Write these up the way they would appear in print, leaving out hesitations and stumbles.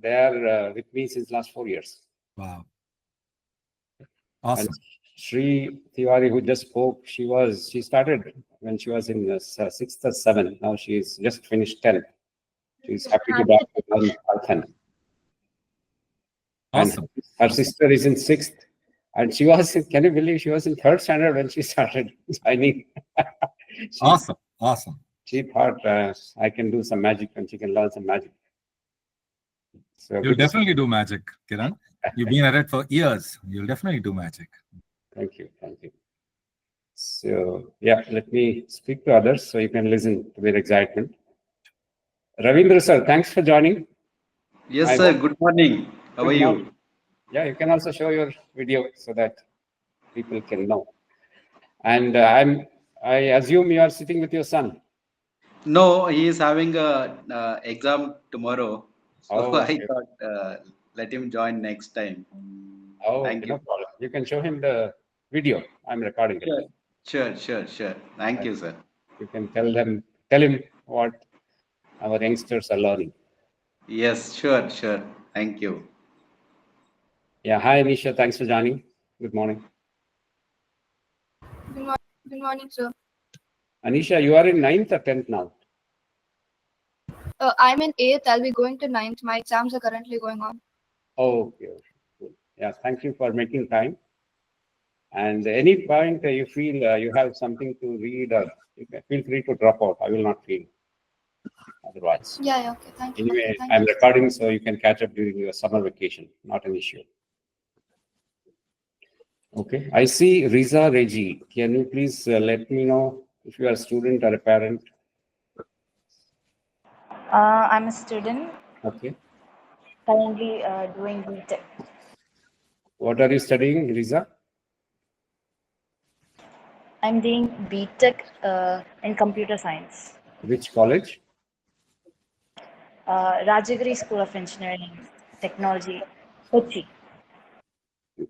They are with me since last 4 years. Wow. Awesome. And Shri Tiwari, who just spoke, she started when she was in 6th or 7th. Now she's just finished 10th. She's happy to learn Python. Awesome. And her sister is in 6th. And she was, can you believe she was in 3rd standard when she started joining? Awesome. Awesome. She thought I can do some magic and she can learn some magic. So you'll definitely do magic, Kiran. You've been at it for years. You'll definitely do magic. Thank you. Thank you. So, yeah, let me speak to others so you can listen to their excitement. Ravindra sir, thanks for joining. Yes, sir. Good morning. How are you? Yeah, you can also show your video so that people can know. And I assume you are sitting with your son. No, he is having a exam tomorrow. So okay. I thought let him join next time. Thank you. No problem. You can show him the video. I'm recording it. Sure. Thank you, sir. You can tell him what our youngsters are learning. Yes, sure. Thank you. Yeah, hi Anisha, thanks for joining. Good morning. Good morning, sir. Anisha, you are in 9th or 10th now? I'm in 8th. I'll be going to 9th. My exams are currently going on. Okay. Cool. Yeah, thank you for making time. And any point you feel you have something to read, or you can feel free to drop out. I will not feel otherwise. Yeah, okay. Thank you. Anyway, Thank I'm you. recording so you can catch up during your summer vacation. Not an issue. Okay. I see Riza Reji. Can you please let me know if you are a student or a parent? I'm a student. Okay. Currently doing BTech. What are you studying, Riza? I'm doing BTech in computer science. Which college? Rajagiri School of Engineering Technology, Kochi.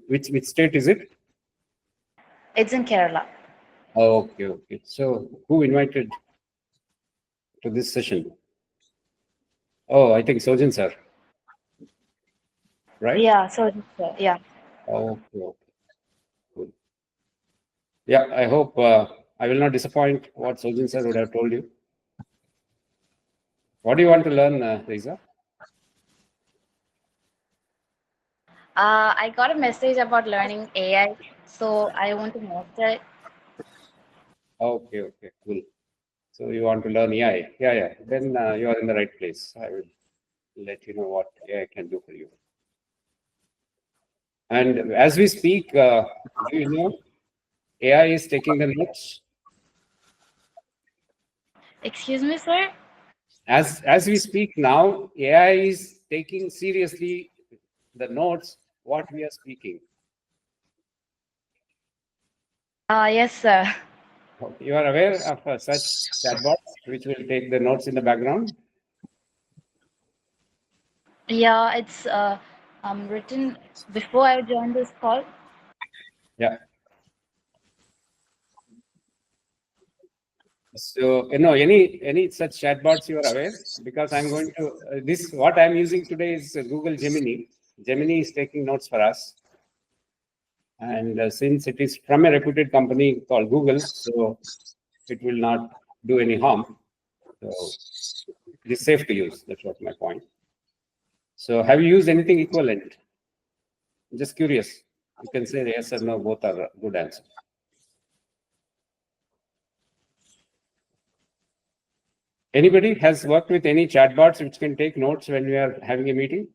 Which state is it? It's in Kerala. Okay. So who invited to this session? Oh, I think Sojan sir. Right? Yeah, so yeah. Okay. Good. Yeah, I hope I will not disappoint what Sojan sir would have told you. What do you want to learn, Riza? I got a message about learning AI, so I want to master it. Okay, cool. So you want to learn AI? Yeah. Then you are in the right place. I will let you know what AI can do for you. And as we speak, do you know AI is taking the notes? Excuse me, sir? As we speak now, AI is taking seriously the notes what we are speaking. Yes, sir. You are aware of such chatbots which will take the notes in the background? Yeah, it's written before I joined this call. Yeah. So any such chatbots you are aware? Because I'm going to what I'm using today is Google Gemini. Gemini is taking notes for us, and since it is from a reputed company called Google, so it will not do any harm. So it is safe to use. That's what my point. So have you used anything equivalent? I'm just curious. You can say yes or no. Both are good answers. Anybody has worked with any chatbots which can take notes when we are having a meeting?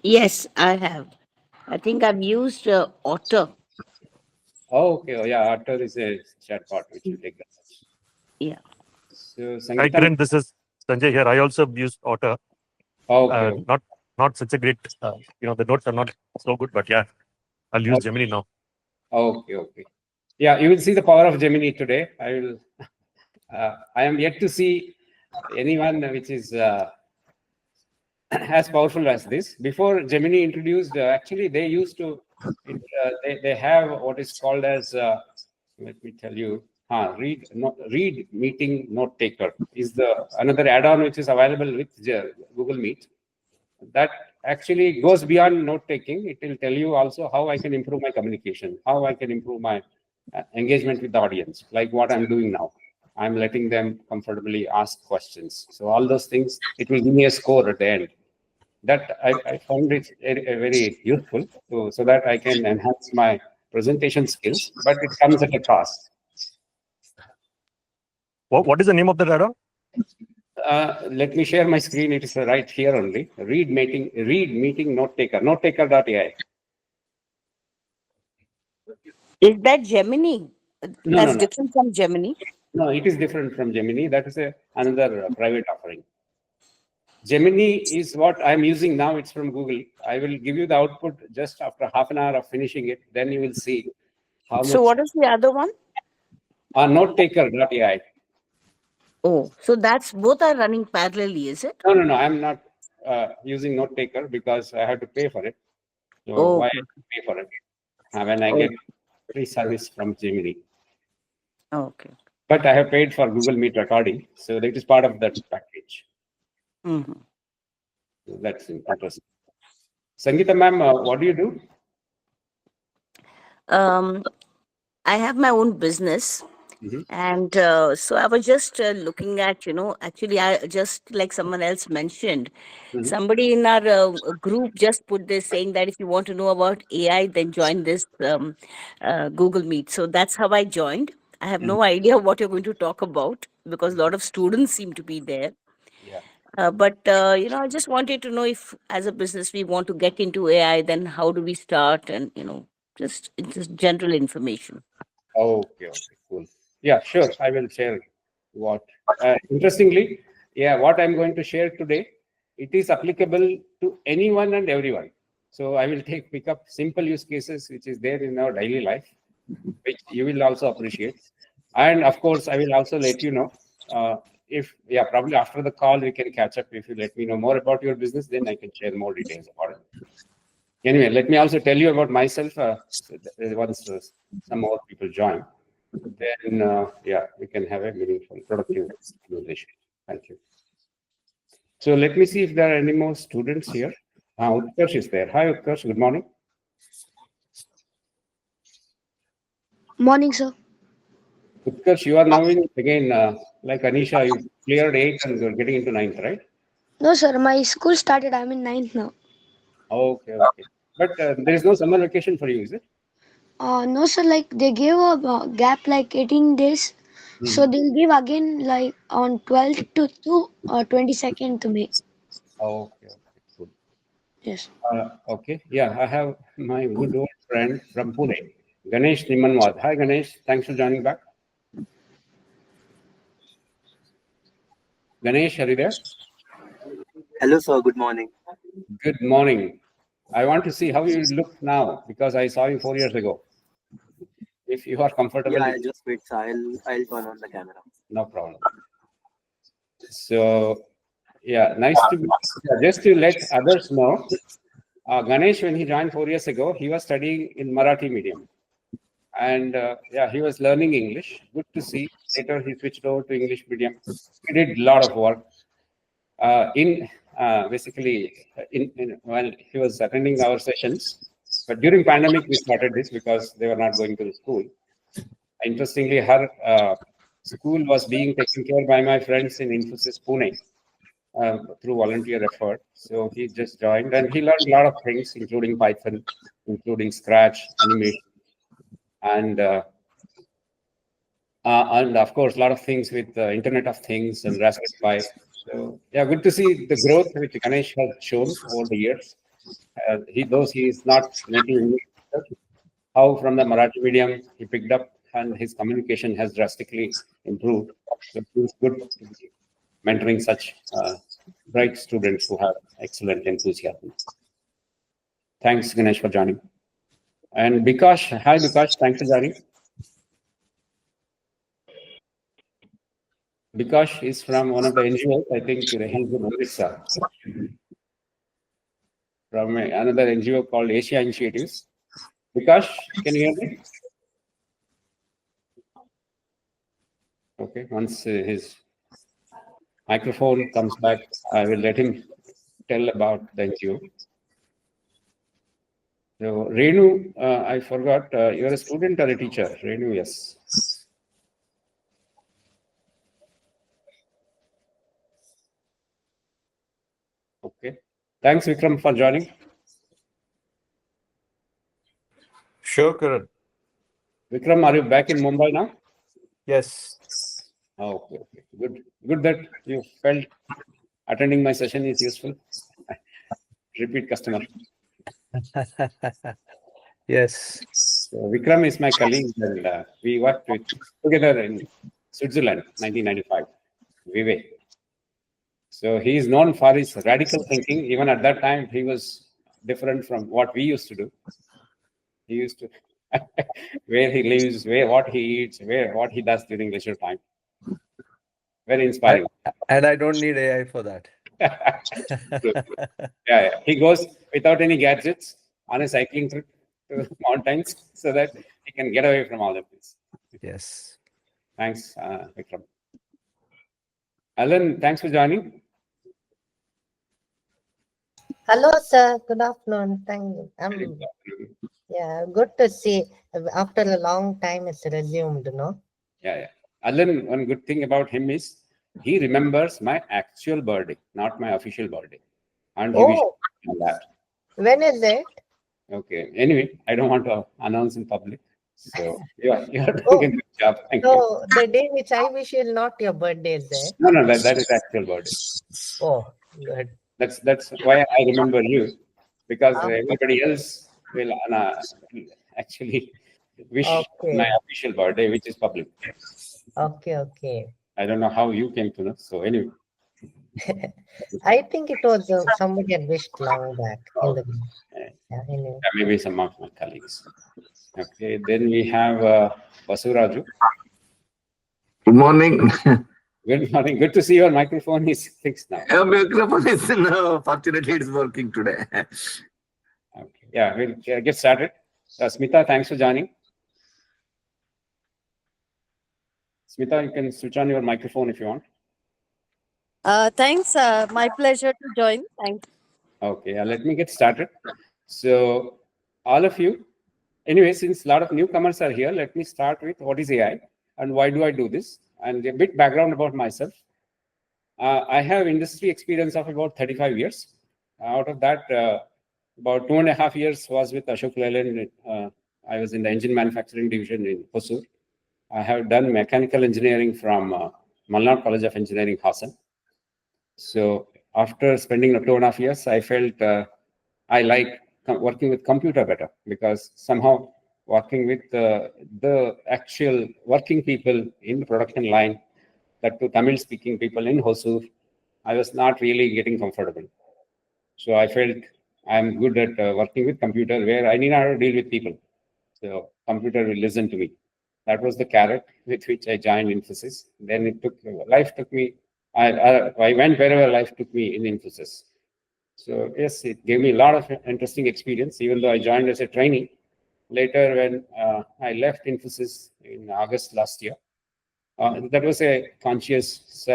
Yes, I have. I think I've used Otter. Oh, okay. Oh, yeah. Otter is a chatbot which will take the notes. Yeah. So, Hi, Kiran. This is Sanjay here. I also used Otter. Oh, okay. Not such a great. The notes are not so good, but yeah, I'll use Gemini now. Okay. Yeah, you will see the power of Gemini today. I am yet to see anyone which is as powerful as this. Before Gemini introduced, actually they used to, they have what is called as, let me tell you, Read Meeting Note Taker is the another add-on which is available with Google Meet. That actually goes beyond note taking. It will tell you also how I can improve my communication, how I can improve my engagement with the audience, like what I'm doing now. I'm letting them comfortably ask questions. So all those things, it will give me a score at the end. That I found it very useful so that I can enhance my presentation skills, but it comes at a cost. What is the name of the add-on? Let me share my screen. It is right here only. Read Meeting Note Taker. Notetaker.ai. Is that Gemini? No, That's no. different from Gemini. No, it is different from Gemini. That is another private offering. Gemini is what I'm using now. It's from Google. I will give you the output just after half an hour of finishing it. Then you will see how much. So what is the other one? Notetaker.ai. Oh, so that's both are running parallelly, is it? No. I'm not using Notetaker because I have to pay for it. So Oh, why okay. pay for it when I get free service from Gemini? Okay. But I have paid for Google Meet recording, so that is part of that package. Mm-hmm. So that's interesting. Sangeeta ma'am, what do you do? I have my own business. Mhm. And so I was just looking at, actually, I just like someone else mentioned, Mhm. somebody in our group just put this saying that if you want to know about AI, then join this Google Meet. So that's how I joined. I have no idea what you're going to talk about because a lot of students seem to be there. Yeah. But I just wanted to know if, as a business, we want to get into AI, then how do we start? And just general information. Okay, cool. Yeah, sure. I will share what. Interestingly, what I'm going to share today, it is applicable to anyone and everyone. So I will pick up simple use cases which is there in our daily life, which you will also appreciate. And of course, I will also let you know probably after the call we can catch up. If you let me know more about your business, then I can share more details about it. Anyway, let me also tell you about myself. Once some more people join, then we can have a meaningful, productive conversation. Thank you. So let me see if there are any more students here. Utkarsh is there. Hi, Utkarsh. Good morning. Morning, sir. Utkarsh, you are now again, like Anisha, you cleared 8th and you're getting into 9th, right? No, sir. My school started. I'm in 9th now. Okay. But there is no summer vacation for you, is it? No, sir. Like they gave a gap like 18 days. So they'll give again like on 12th to 22nd to May. Okay, cool. Yes. Okay, yeah, I have my good old friend from Pune, Ganesh Nimanwad. Hi, Ganesh. Thanks for joining back. Ganesh, are you there? Hello, sir. Good morning. Good morning. I want to see how you look now because I saw you 4 years ago. If you are comfortable, Yeah, I just wait. So I'll turn on the camera. no problem. So, yeah, nice to just to let others know. Ganesh, when he joined 4 years ago, he was studying in Marathi medium. And he was learning English. Good to see. Later, he switched over to English medium. He did a lot of work while he was attending our sessions. But during pandemic, we started this because they were not going to the school. Interestingly, her school was being taken care by my friends in Infosys Pune through volunteer effort. So he just joined and he learned a lot of things, including Python, including Scratch, animation, and of course, a lot of things with Internet of Things and Raspberry Pi. So, yeah, good to see the growth which Ganesh has shown over the years. Though he is not native English, how from the Marathi medium he picked up and his communication has drastically improved. So it feels good to be mentoring such bright students who have excellent enthusiasm. Thanks, Ganesh, for joining. And Bikash, hi Bikash, thanks for joining. Bikash is from one of the NGOs, I think he's in Odisha, from another NGO called Asia Initiatives. Bikash, can you hear me? Okay, once his microphone comes back, I will let him tell about the NGO. So, Renu, I forgot, you're a student or a teacher? Renu, yes. Okay. Thanks, Vikram, for joining. Sure, Kiran. Vikram, are you back in Mumbai now? Yes. Oh, okay, okay. Good. Good that you felt attending my session is useful. Repeat customer. Yes. So Vikram is my colleague, and we worked together in Switzerland, 1995. Vivek. So he is known for his radical thinking. Even at that time, he was different from what we used to do. He used to where he lives, what he eats, what he does during leisure time. Very inspiring. And I don't need AI for that. Yeah. He goes without any gadgets on a cycling trip to the mountains so that he can get away from all of this. Yes. Thanks, Vikram. Alan, thanks for joining. Hello, sir. Good afternoon. Thank you. Yeah, good to see. After a long time, it's resumed, no? Yeah. Alan, one good thing about him is he remembers my actual birthday, not my official birthday. And he wished me on that. When is it? Okay. Anyway, I don't want to announce in public. So you're doing a good job. Thank you. So the day which I wish is not your birthday, is it? No, that is actual birthday. Oh, good. That's why I remember you, because everybody else will actually wish my official birthday, which is public. Okay. I don't know how you came to know. So anyway. I think it was somebody had wished long back in the anyway. Maybe some of my colleagues. Okay, then we have Basuraju. Good morning. Good morning. Good to see your microphone is fixed now. Your microphone is no, fortunately it's working today. Okay. Yeah, we'll get started. Smita, thanks for joining. Smita, you can switch on your microphone if you want. Thanks. My pleasure to join. Thanks. Okay, let me get started. So, all of you, anyway, since a lot of newcomers are here, let me start with what is AI and why do I do this, and a bit background about myself. I have industry experience of about 35 years. Out of that, about 2.5 years was with Ashok Leyland. I was in the engine manufacturing division in Hosur. I have done mechanical engineering from Malnad College of Engineering, Hassan. So after spending 2.5 years, I felt I like working with computer better, because somehow working with the actual working people in the production line, that to Tamil speaking people in Hosur, I was not really getting comfortable. So I felt I'm good at working with computer where I need not to deal with people. So computer will listen to me. That was the carrot with which I joined Infosys. Then life took me, I went wherever life took me in Infosys. So yes, it gave me a lot of interesting experience, even though I joined as a trainee. Later, when I left Infosys in August last year, that was a conscious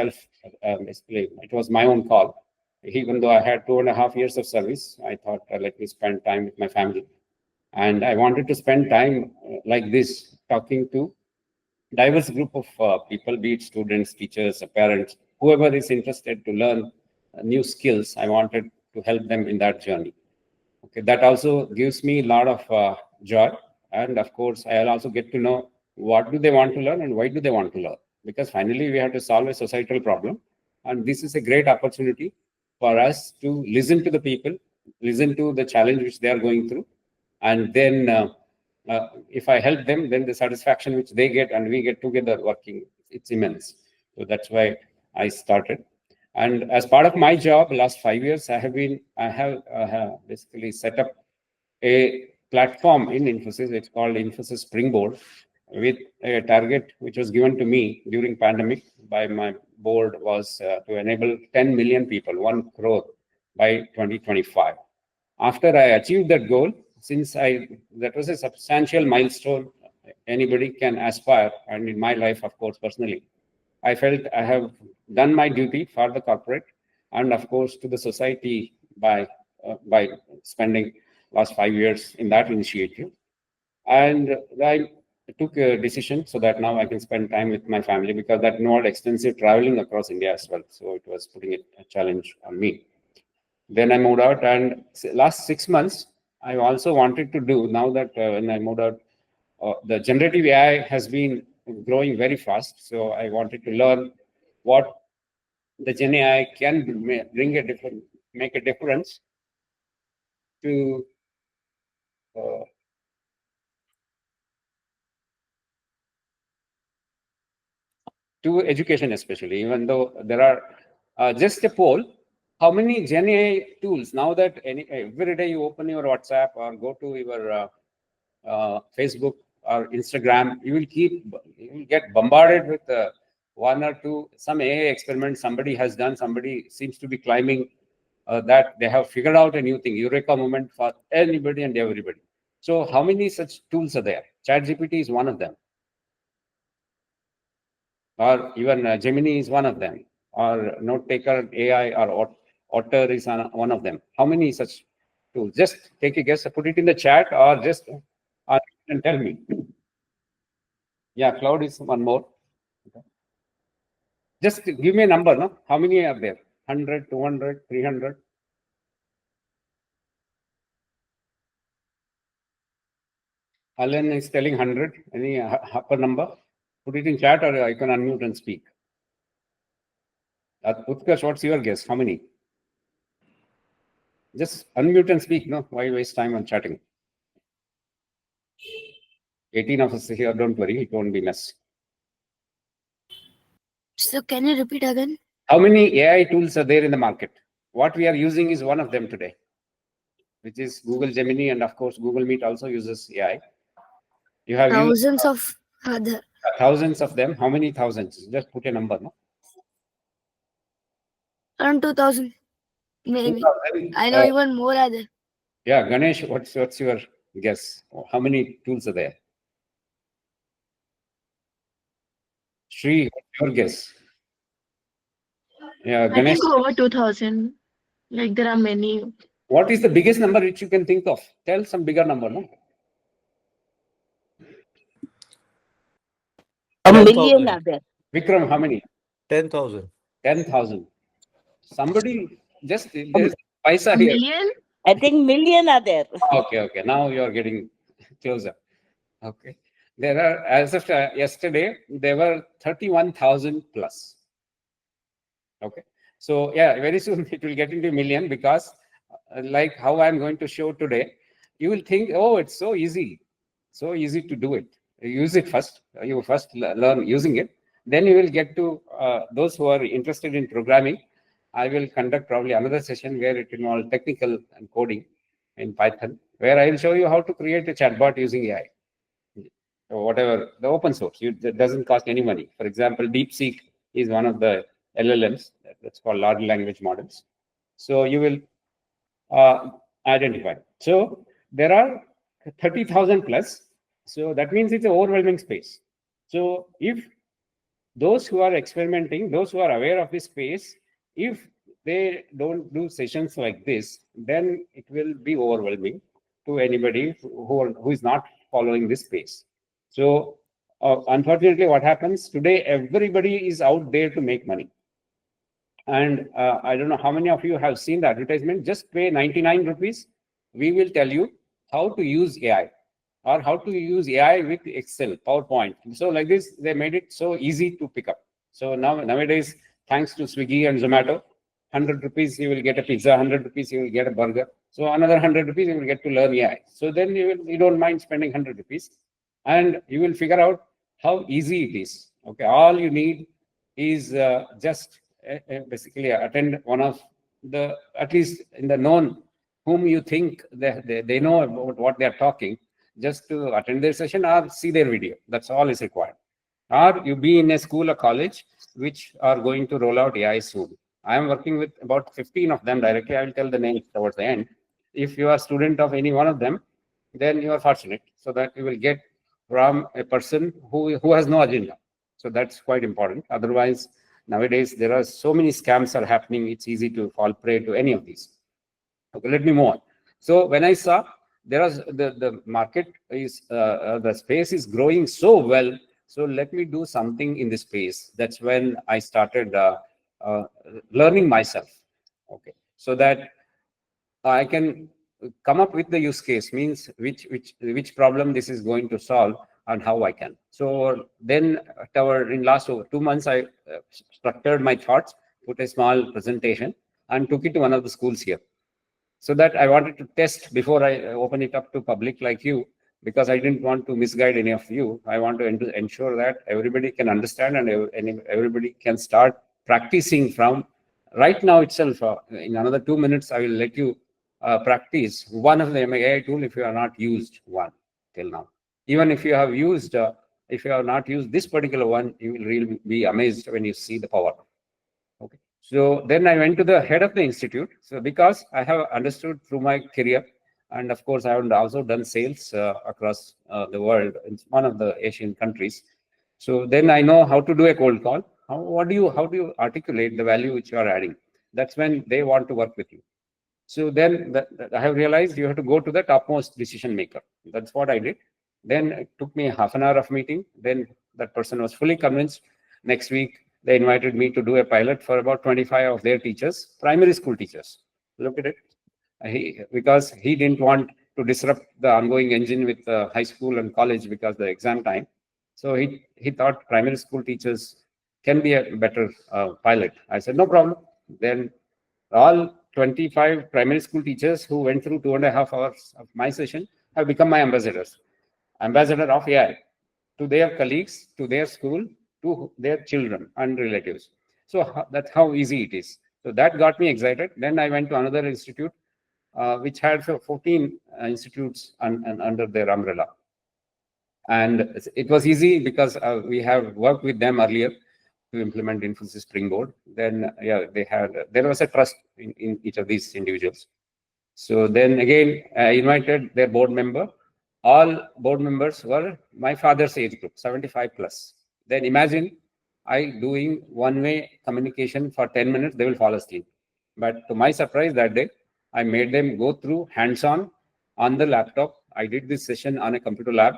basically, it was my own call. Even though I had 2.5 years of service, I thought, let me spend time with my family. And I wanted to spend time like this, talking to diverse group of people, be it students, teachers, parents, whoever is interested to learn new skills. I wanted to help them in that journey. Okay, that also gives me a lot of joy. And of course, I'll also get to know what do they want to learn and why do they want to learn. Because finally, we have to solve a societal problem. And this is a great opportunity for us to listen to the people, listen to the challenge which they are going through. And then if I help them, then the satisfaction which they get and we get together working, it's immense. So that's why I started. And as part of my job, last 5 years, I have basically set up a platform in Infosys. It's called Infosys Springboard, with a target which was given to me during pandemic by my board was to enable 10 million people, 1 crore by 2025. After I achieved that goal, since that was a substantial milestone anybody can aspire, and in my life, of course, personally, I felt I have done my duty for the corporate and of course to the society by spending last 5 years in that initiative. And I took a decision so that now I can spend time with my family, because that involved extensive traveling across India as well. So it was putting a challenge on me. Then I moved out, and last 6 months, I also wanted to do, now that when I moved out, the generative AI has been growing very fast. So I wanted to learn what the Gen AI can make a difference to education, especially, even though there are just a poll. How many Gen AI tools, now that every day you open your WhatsApp or go to your Facebook or Instagram, you will get bombarded with one or two, some AI experiment somebody has done, somebody seems to be claiming that they have figured out a new thing, eureka moment for anybody and everybody. So how many such tools are there? ChatGPT is one of them. Or even Gemini is one of them, or Note Taker AI or Otter is one of them. How many such tools? Just take a guess, put it in the chat, or just and tell me. Yeah, Cloud is one more. Okay. Just give me a number, no? How many are there? 100, 200, 300? Alan is telling 100. Any upper number? Put it in chat, or I can unmute and speak. Utkarsh, what's your guess? How many? Just unmute and speak. No, why waste time on chatting? 18 of us here. Don't worry, it won't be mess. So can you repeat again? How many AI tools are there in the market? What we are using is one of them today, which is Google Gemini, and of course Google Meet also uses AI. You have Thousands of other. Thousands of them. How many thousands? Just put a number, no? Around 2000, maybe. 2000, I know even more are there. Yeah, Ganesh, what's your guess? How many tools are there? Shri, what's your guess? Yeah, I Ganesh. think over 2000. Like there are many. What is the biggest number which you can think of? Tell some bigger number, no? A million are there. Vikram, how many? 10,000. 10,000. Somebody just, there's paisa here. Million? I think million are there. Okay. Now you're getting closer. Okay. There are, as of yesterday, there were 31,000 plus. Okay. So yeah, very soon it will get into million, because like how I'm going to show today, you will think, oh, it's so easy to do it. Use it first. You first learn using it. Then you will get to those who are interested in programming. I will conduct probably another session where it involves technical and coding in Python, where I will show you how to create a chatbot using AI. Or whatever, the open source, it doesn't cost any money. For example, DeepSeek is one of the LLMs, that's called large language models. So you will identify. So there are 30,000 plus. So that means it's an overwhelming space. So if those who are experimenting, those who are aware of this space, if they don't do sessions like this, then it will be overwhelming to anybody who is not following this space. So unfortunately, what happens today, everybody is out there to make money. And I don't know how many of you have seen the advertisement. Just pay 99 rupees. We will tell you how to use AI, or how to use AI with Excel, PowerPoint. So like this, they made it so easy to pick up. So nowadays, thanks to Swiggy and Zomato, 100 rupees you will get a pizza, 100 rupees you will get a burger. So another 100 rupees you will get to learn AI. So then you don't mind spending 100 rupees, and you will figure out how easy it is. Okay, all you need is just basically attend one of the, at least in the known, whom you think they know about what they are talking, just to attend their session or see their video. That's all is required. Or you be in a school or college which are going to roll out AI soon. I am working with about 15 of them directly. I will tell the names towards the end. If you are a student of any one of them, then you are fortunate, so that you will get from a person who has no agenda. So that's quite important. Otherwise, nowadays there are so many scams are happening. It's easy to fall prey to any of these. Okay, let me move on. So when I saw there was the market is the space is growing so well, so let me do something in this space. That's when I started learning myself. Okay, so that I can come up with the use case, means which problem this is going to solve and how I can. So then in last over 2 months, I structured my thoughts, put a small presentation and took it to one of the schools here. So that I wanted to test before I open it up to public like you, because I didn't want to misguide any of you. I want to ensure that everybody can understand and everybody can start practicing from right now itself. In another 2 minutes, I will let you practice one of the AI tool if you have not used one till now. Even if you have used, if you have not used this particular one, you will really be amazed when you see the power. Okay. So then I went to the head of the institute. So because I have understood through my career, and of course I have also done sales across the world in one of the Asian countries. So then I know how to do a cold call. How do you articulate the value which you are adding? That's when they want to work with you. So then I have realized you have to go to the topmost decision maker. That's what I did. Then it took me half an hour of meeting. Then that person was fully convinced. Next week, they invited me to do a pilot for about 25 of their teachers, primary school teachers. Look at it. Because he didn't want to disrupt the ongoing engine with high school and college because the exam time. So he thought primary school teachers can be a better pilot. I said, no problem. Then all 25 primary school teachers who went through 2.5 hours of my session have become my ambassador of AI to their colleagues, to their school, to their children and relatives. So that's how easy it is. So that got me excited. Then I went to another institute, which had 14 institutes under their umbrella. And it was easy because we have worked with them earlier to implement Infosys Springboard. Then, yeah, there was a trust in each of these individuals. So then again, I invited their board member. All board members were my father's age group, 75 plus. Then imagine I doing one-way communication for 10 minutes, they will fall asleep. But to my surprise that day, I made them go through hands-on on the laptop. I did this session on a computer lab,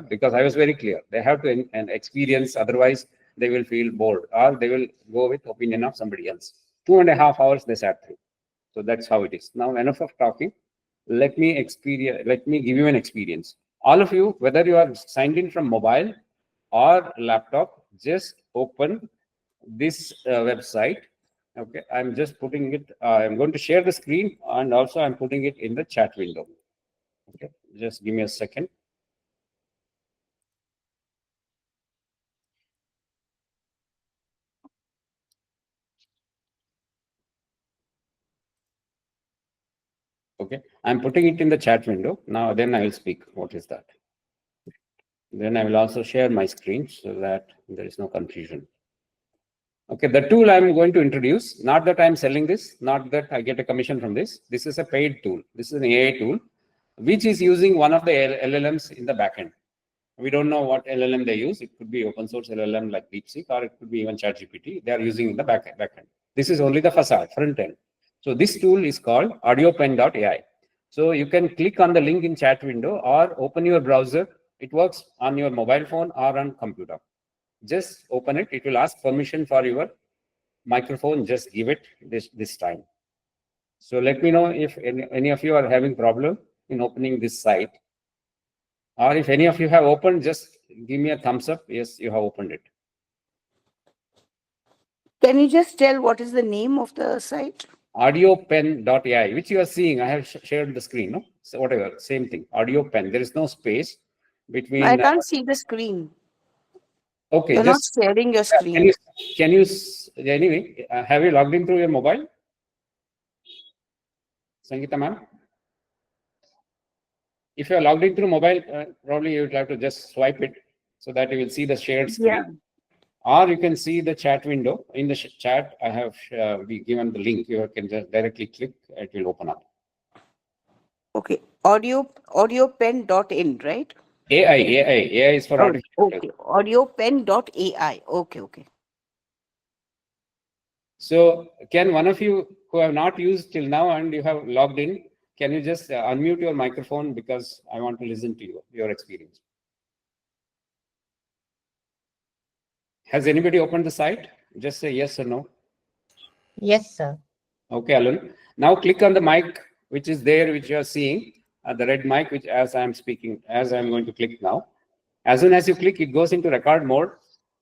because I was very clear. They have to experience, otherwise they will feel bored or they will go with opinion of somebody else. 2.5 hours they sat through. So that's how it is. Now, enough of talking. Let me give you an experience. All of you, whether you are signed in from mobile or laptop, just open this website. Okay, I'm just putting it, I'm going to share the screen and also I'm putting it in the chat window. Okay, just give me a second. Okay, I'm putting it in the chat window. Now, then I will speak. What is that? Then I will also share my screen so that there is no confusion. Okay, the tool I'm going to introduce, not that I'm selling this, not that I get a commission from this. This is a paid tool. This is an AI tool, which is using one of the LLMs in the backend. We don't know what LLM they use. It could be open source LLM like DeepSeek, or it could be even ChatGPT. They are using in the backend. This is only the facade, front end. So this tool is called Audiopen.ai. So you can click on the link in chat window or open your browser. It works on your mobile phone or on computer. Just open it. It will ask permission for your microphone. Just give it this time. So let me know if any of you are having problem in opening this site. Or if any of you have opened, just give me a thumbs up. Yes, you have opened it. Can you just tell what is the name of the site? Audiopen.ai, which you are seeing. I have shared the screen. No? So whatever, same thing. Audiopen. There is no space between. I can't see the screen. Okay, You're just not sharing your screen. Can you anyway? Have you logged in through your mobile, Sangeeta ma'am? If you are logged in through mobile, probably you will have to just swipe it so that you will see the shared screen. Yeah. Or you can see the chat window. In the chat, I have given the link. You can just directly click. It will open up. Okay. Audiopen.in, right? AI is for Oh, artificial okay. Audiopen.ai. Okay. So can one of you who have not used till now and you have logged in, can you just unmute your microphone because I want to listen to you, your experience. Has anybody opened the site? Just say yes or no. Yes, sir. Okay, Alan. Now click on the mic, which is there, which you are seeing, the red mic, which as I'm speaking, as I'm going to click now. As soon as you click, it goes into record mode.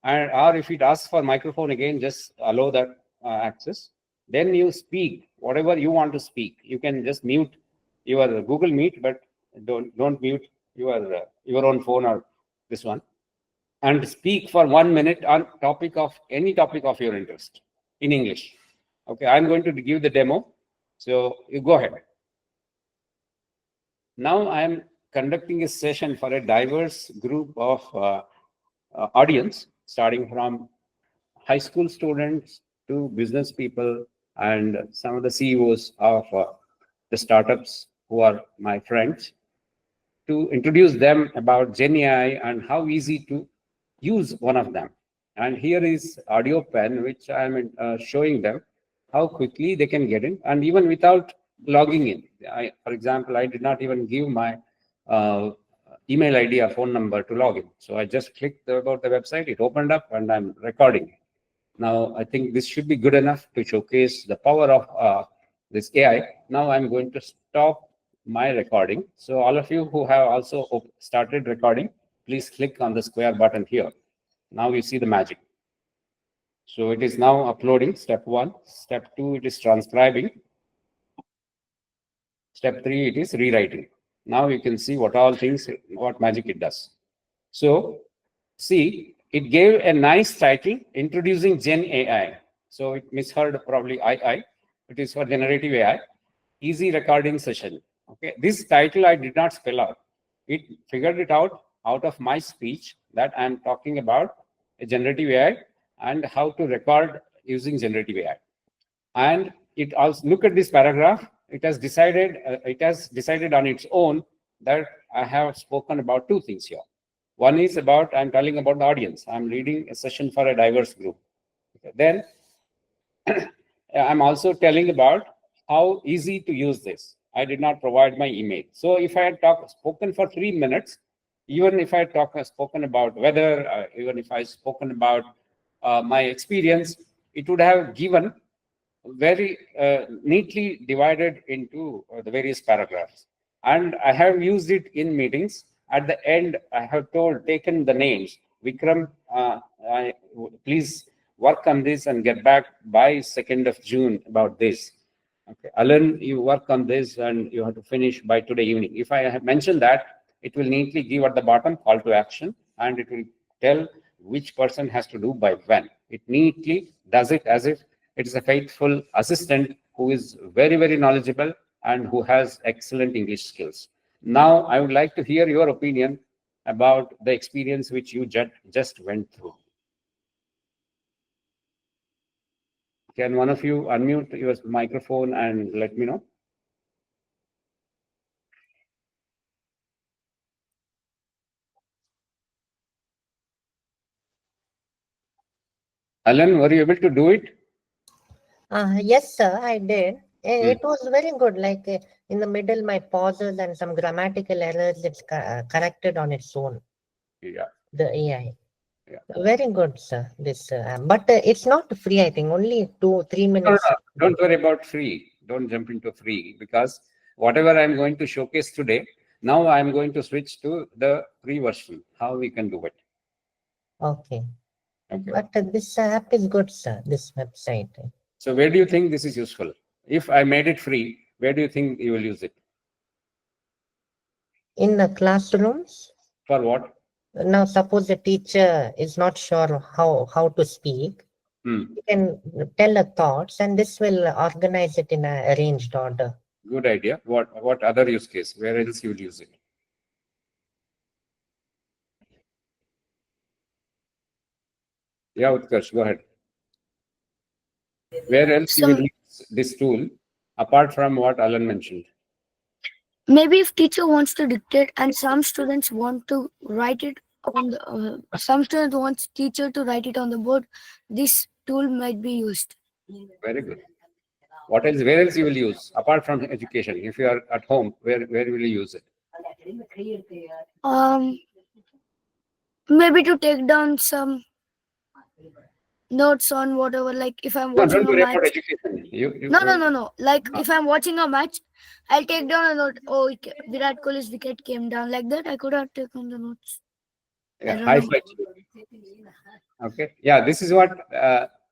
And or if it asks for microphone again, just allow that access. Then you speak whatever you want to speak. You can just mute your Google Meet, but don't mute your own phone or this one. And speak for 1 minute on any topic of your interest in English. Okay, I'm going to give the demo. So you go ahead. Now I'm conducting a session for a diverse group of audience, starting from high school students to business people and some of the CEOs of the startups who are my friends, to introduce them about Gen AI and how easy to use one of them. And here is Audiopen, which I'm showing them how quickly they can get in, and even without logging in. For example, I did not even give my email ID or phone number to log in. So I just clicked about the website, it opened up, and I'm recording. Now, I think this should be good enough to showcase the power of this AI. Now I'm going to stop my recording. So all of you who have also started recording, please click on the square button here. Now you see the magic. So it is now uploading, step 1. Step 2, it is transcribing. Step 3, it is rewriting. Now you can see what magic it does. So see, it gave a nice title, introducing Gen AI. So it misheard probably II. It is for generative AI, easy recording session. Okay, this title I did not spell out. It figured it out of my speech that I'm talking about a generative AI and how to record using generative AI. And it also, look at this paragraph. It has decided on its own that I have spoken about 2 things here. One is about, I'm telling about the audience. I'm leading a session for a diverse group. Okay. Then I'm also telling about how easy to use this. I did not provide my email. So if I had spoken for 3 minutes, even if I had spoken about weather, even if I spoken about my experience, it would have given very neatly divided into the various paragraphs. And I have used it in meetings. At the end, I have taken the names. Vikram, please work on this and get back by 2nd of June about this. Okay, Alan, you work on this and you have to finish by today evening. If I have mentioned that, it will neatly give at the bottom call to action, and it will tell which person has to do by when. It neatly does it as if it is a faithful assistant who is very, very knowledgeable and who has excellent English skills. Now, I would like to hear your opinion about the experience which you just went through. Can one of you unmute your microphone and let me know? Alan, were you able to do it? Yes, sir, I did. It was very good. Like in the middle, my pauses and some grammatical errors, it's corrected on its own. Yeah. The AI. Yeah. Very good, sir. This, but it's not free. I think only 2-3 minutes. No. Don't worry about free. Don't jump into free, because whatever I'm going to showcase today, now I'm going to switch to the free version. How we can do it? Okay. But this app is good, sir. This website. So where do you think this is useful? If I made it free, where do you think you will use it? In the classrooms. For what? Now, suppose the teacher is not sure how to speak. You can tell the thoughts, and this will organize it in a arranged order. Good idea. What other use case? Where else you will use it? Yeah, Utkarsh, go ahead. Where else you will use this tool apart from what Alan mentioned? maybe if teacher wants to dictate and some students want to write it on the some students wants teacher to write it on the board, this tool might be used. Very good. What else? Where else you will use apart from education? If you are at home, where will you use it? Maybe to take down some notes on whatever, like if I'm No, watching don't a worry about match. education. No. Like if I'm watching a match, I'll take down a note. Oh, Virat Kohli's wicket came down, like that. I could have taken the notes. Yeah, high five. Okay. Yeah, this is what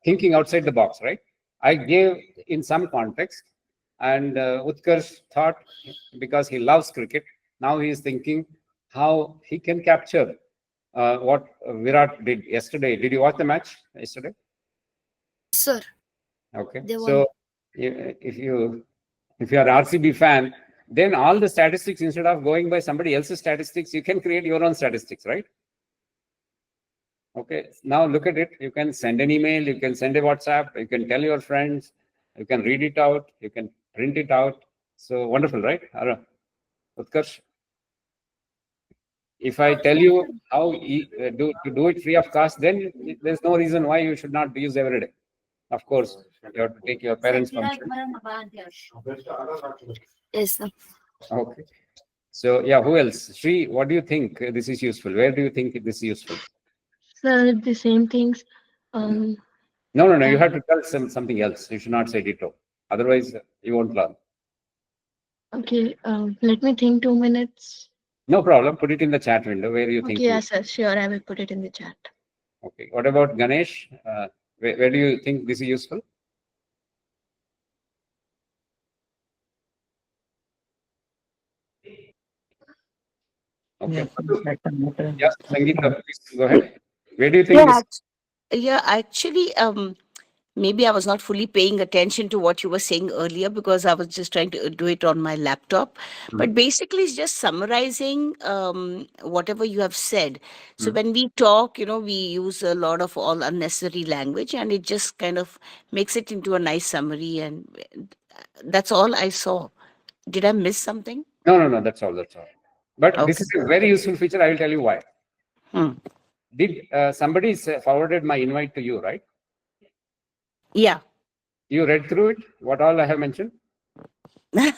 thinking outside the box, right? I gave in some context, and Utkarsh thought because he loves cricket, now he is thinking how he can capture what Virat did yesterday. Did you watch the match yesterday? Sir. Okay. They So if you are RCB fan, then all the statistics, instead of going by somebody else's statistics, you can create your own statistics, right? Okay, now look at it. You can send an email, you can send a WhatsApp, you can tell your friends, you can read it out, you can print it out. So wonderful, right? Utkarsh, if I tell you how to do it free of cost, then there's no reason why you should not use every day. Of course, you have to take your parents' permission. Yes, sir. Okay. So yeah, who else? Sri, what do you think this is useful? Where do you think this is useful? So the same things. No. You have to tell something else. You should not say ditto. Otherwise, you won't learn. Okay. Let me think 2 minutes. No problem. Put it in the chat window where you think. Okay, yes, sir. Sure, I will put it in the chat. Okay. What about Ganesh? Where do you think this is useful? Okay. Yeah, Sangeeta, please go ahead. Where do you think this? Yeah, actually, maybe I was not fully paying attention to what you were saying earlier because I was just trying to do it on my laptop. But basically, it's just summarizing whatever you have said. So when we talk, we use a lot of all unnecessary language, and it just kind of makes it into a nice summary. And that's all I saw. Did I miss something? No. That's all. But this is a very useful feature. I will tell you why. Did somebody forwarded my invite to you, right? Yeah. You read through it? What all I have mentioned? You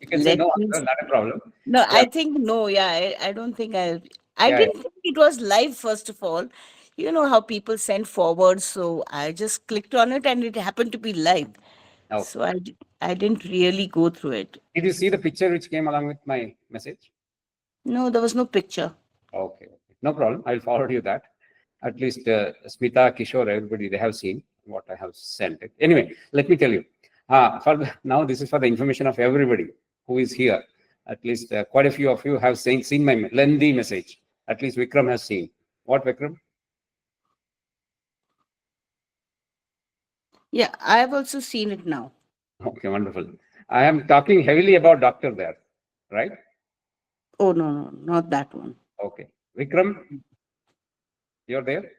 can say no, not a problem. No, Yeah. I think no. Yeah, I don't think I didn't think it was live, first of all. You know how people send forwards, so I just clicked on it and it happened to be live. Okay. So I didn't really go through it. Did you see the picture which came along with my message? No, there was no picture. Okay. No problem. I'll forward you that. At least Smita, Kishore, everybody, they have seen what I have sent. Anyway, let me tell you. Now this is for the information of everybody who is here. At least quite a few of you have seen my lengthy message. At least Vikram has seen. What, Vikram? Yeah, I have also seen it now. Okay, wonderful. I am talking heavily about doctor there, right? Oh, no, not that one. Okay. Vikram, you're there?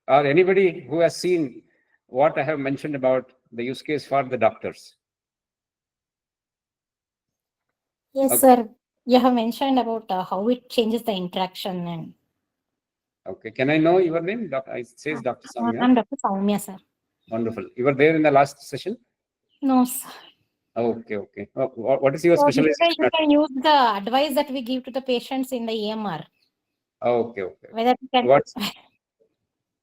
Or anybody who has seen what I have mentioned about the use case for the doctors? Yes, sir. You have mentioned about how it changes the interaction. And okay, can I know your name? It says Dr. Soumya. I'm Dr. Soumya, sir. Wonderful. You were there in the last session? No, sir. Okay. What is your So specialization? you can use the advice that we give to the patients in the EMR. Okay. Whether we can.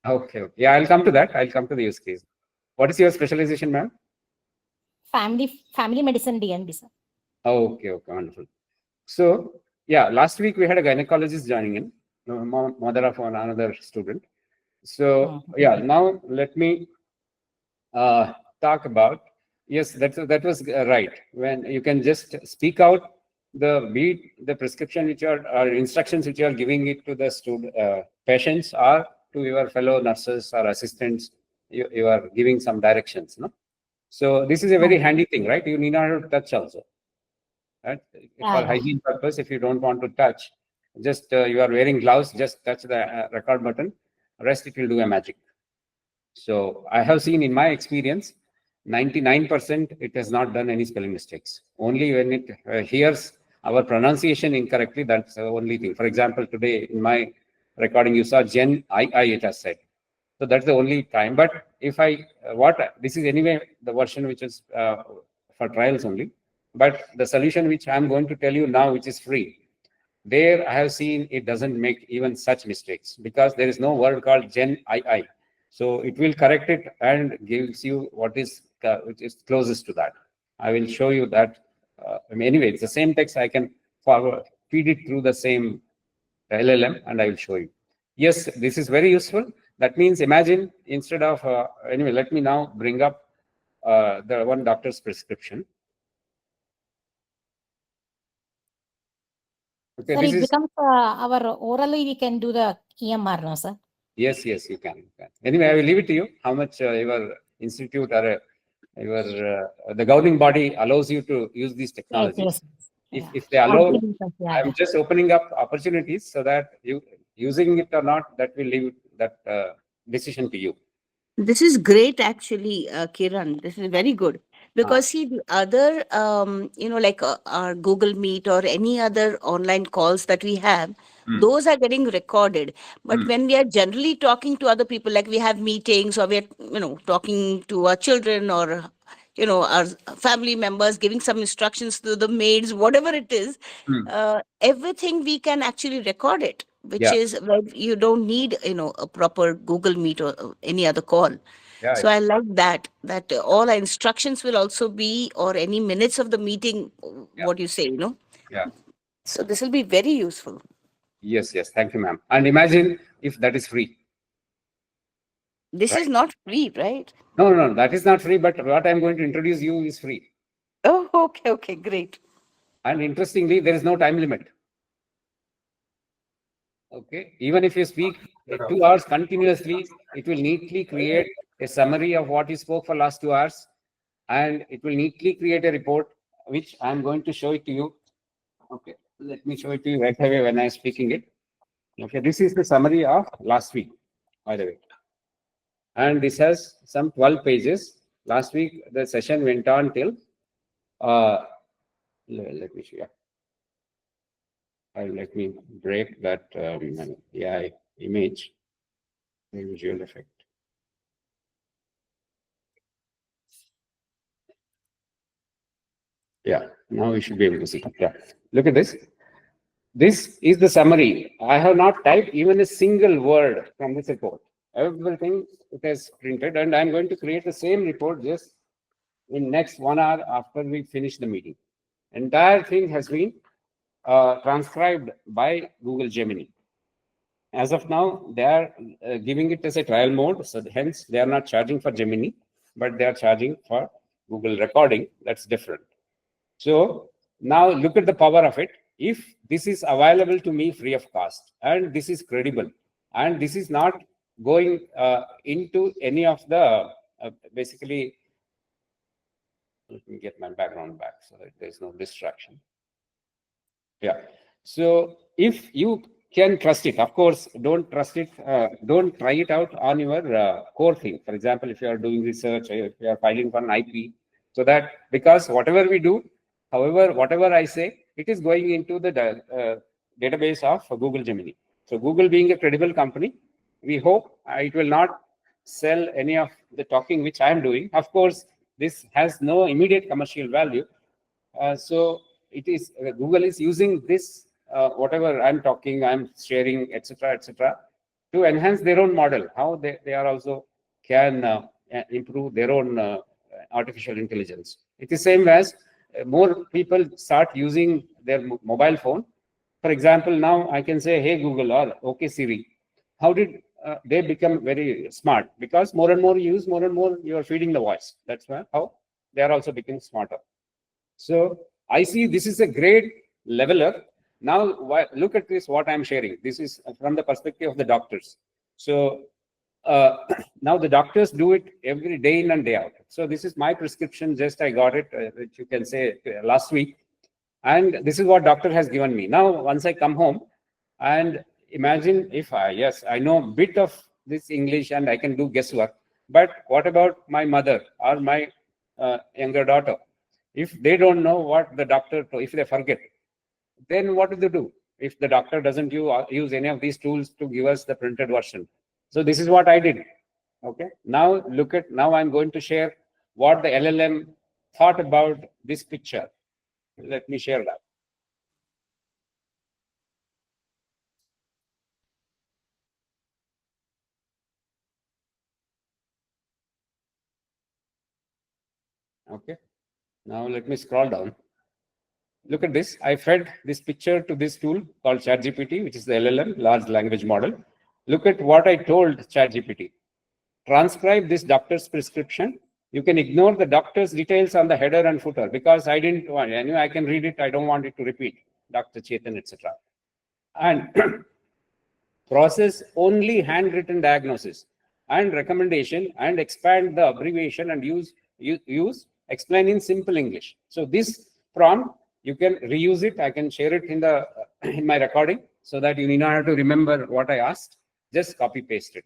Okay. Yeah, I'll come to that. I'll come to the use case. What is your specialization, ma'am? Family medicine DNB, sir. Okay, wonderful. So, yeah, last week we had a gynecologist joining in, mother of another student. So, yeah, now let me talk about, yes, that was right. When you can just speak out the prescription which or instructions which you are giving it to the patients or to your fellow nurses or assistants, you are giving some directions, no? So this is a very handy thing, right? You need not to touch also. Right? For hygiene purpose, if you don't want to touch, just you are wearing gloves, just touch the record button, rest it will do a magic. So I have seen in my experience, 99% it has not done any spelling mistakes. Only when it hears our pronunciation incorrectly, that's the only thing. For example, today in my recording, you saw Gen II, it has said. So that's the only time. But if this is anyway the version which is for trials only. But the solution which I'm going to tell you now, which is free, there I have seen it doesn't make even such mistakes because there is no word called Gen II. So it will correct it and gives you what is which is closest to that. I will show you that. Anyway, it's the same text. I can feed it through the same LLM and I will show you. Yes, this is very useful. That means imagine instead of, anyway, let me now bring up the one doctor's prescription. Okay, Sir, this it is, becomes our orally we can do the EMR, no, sir? yes, you can. Anyway, I will leave it to you how much your institute or the governing body allows you to use these technologies. Yes. If they allow, Yeah, I'm just opening up opportunities so that you using it or not, that will leave that decision to you. This is great, actually, Kiran. This is very good because see the other, like our Google Meet or any other online calls that we have, those are getting recorded. But when we are generally talking to other people, like we have meetings or we're, talking to our children or our family members, giving some instructions to the maids, whatever it is, everything we can actually record it, which is where you don't need a proper Google Meet or any other call. So I like that all our instructions will also be, or any minutes of the meeting, what you say, Yeah. So this will be very useful. Yes, thank you, ma'am. And imagine if that is free. This is not free, right? No, that is not free, but what I'm going to introduce you is free. Oh, okay, great. And interestingly, there is no time limit. Okay, even if you speak 2 hours continuously, it will neatly create a summary of what you spoke for last 2 hours, and it will neatly create a report, which I'm going to show it to you. Okay, let me show it to you right away when I'm speaking it. Okay, this is the summary of last week, by the way. And this has some 12 pages. Last week, the session went on till, let me show you. Let me break that AI image, visual effect. Yeah, now we should be able to see. Yeah, look at this. This is the summary. I have not typed even a single word from this report. Everything it has printed, and I'm going to create the same report just in next 1 hour after we finish the meeting. Entire thing has been transcribed by Google Gemini. As of now, they are giving it as a trial mode, so hence they are not charging for Gemini, but they are charging for Google recording. That's different. So now look at the power of it. If this is available to me free of cost, and this is credible, and this is not going into any of the basically, let me get my background back so that there's no distraction. Yeah. So if you can trust it, of course, don't trust it. Don't try it out on your core thing. For example, if you are doing research, or if you are filing for an IP, so that because whatever we do, however, whatever I say, it is going into the database of Google Gemini. So Google being a credible company, we hope it will not sell any of the talking which I am doing. Of course, this has no immediate commercial value. So it is Google is using this whatever I'm talking, I'm sharing, etc., to enhance their own model. How they are also can improve their own artificial intelligence. It is same as more people start using their mobile phone. For example, now I can say, "Hey Google" or "Okay Siri." How did they become very smart? Because more and more you use, more and more you are feeding the voice. That's how they are also becoming smarter. So I see this is a great leveler. Now look at this, what I'm sharing. This is from the perspective of the doctors. So now the doctors do it every day in and day out. So this is my prescription, just I got it, which you can say last week. And this is what doctor has given me. Now, once I come home and imagine if I know a bit of this English and I can do guesswork, but what about my mother or my younger daughter. If they don't know what the doctor, if they forget, then what do they do? If the doctor doesn't use any of these tools to give us the printed version. So this is what I did. Okay. Now now I'm going to share what the LLM thought about this picture. Let me share that. Okay. Now let me scroll down. Look at this. I fed this picture to this tool called ChatGPT, which is the LLM, large language model. Look at what I told ChatGPT. Transcribe this doctor's prescription. You can ignore the doctor's details on the header and footer because I didn't want. I knew I can read it. I don't want it to repeat Dr. Chetan, etc. And process only handwritten diagnosis and recommendation and expand the abbreviation and use explain in simple English. So this prompt, you can reuse it. I can share it in the in my recording so that you need not have to remember what I asked. Just copy paste it.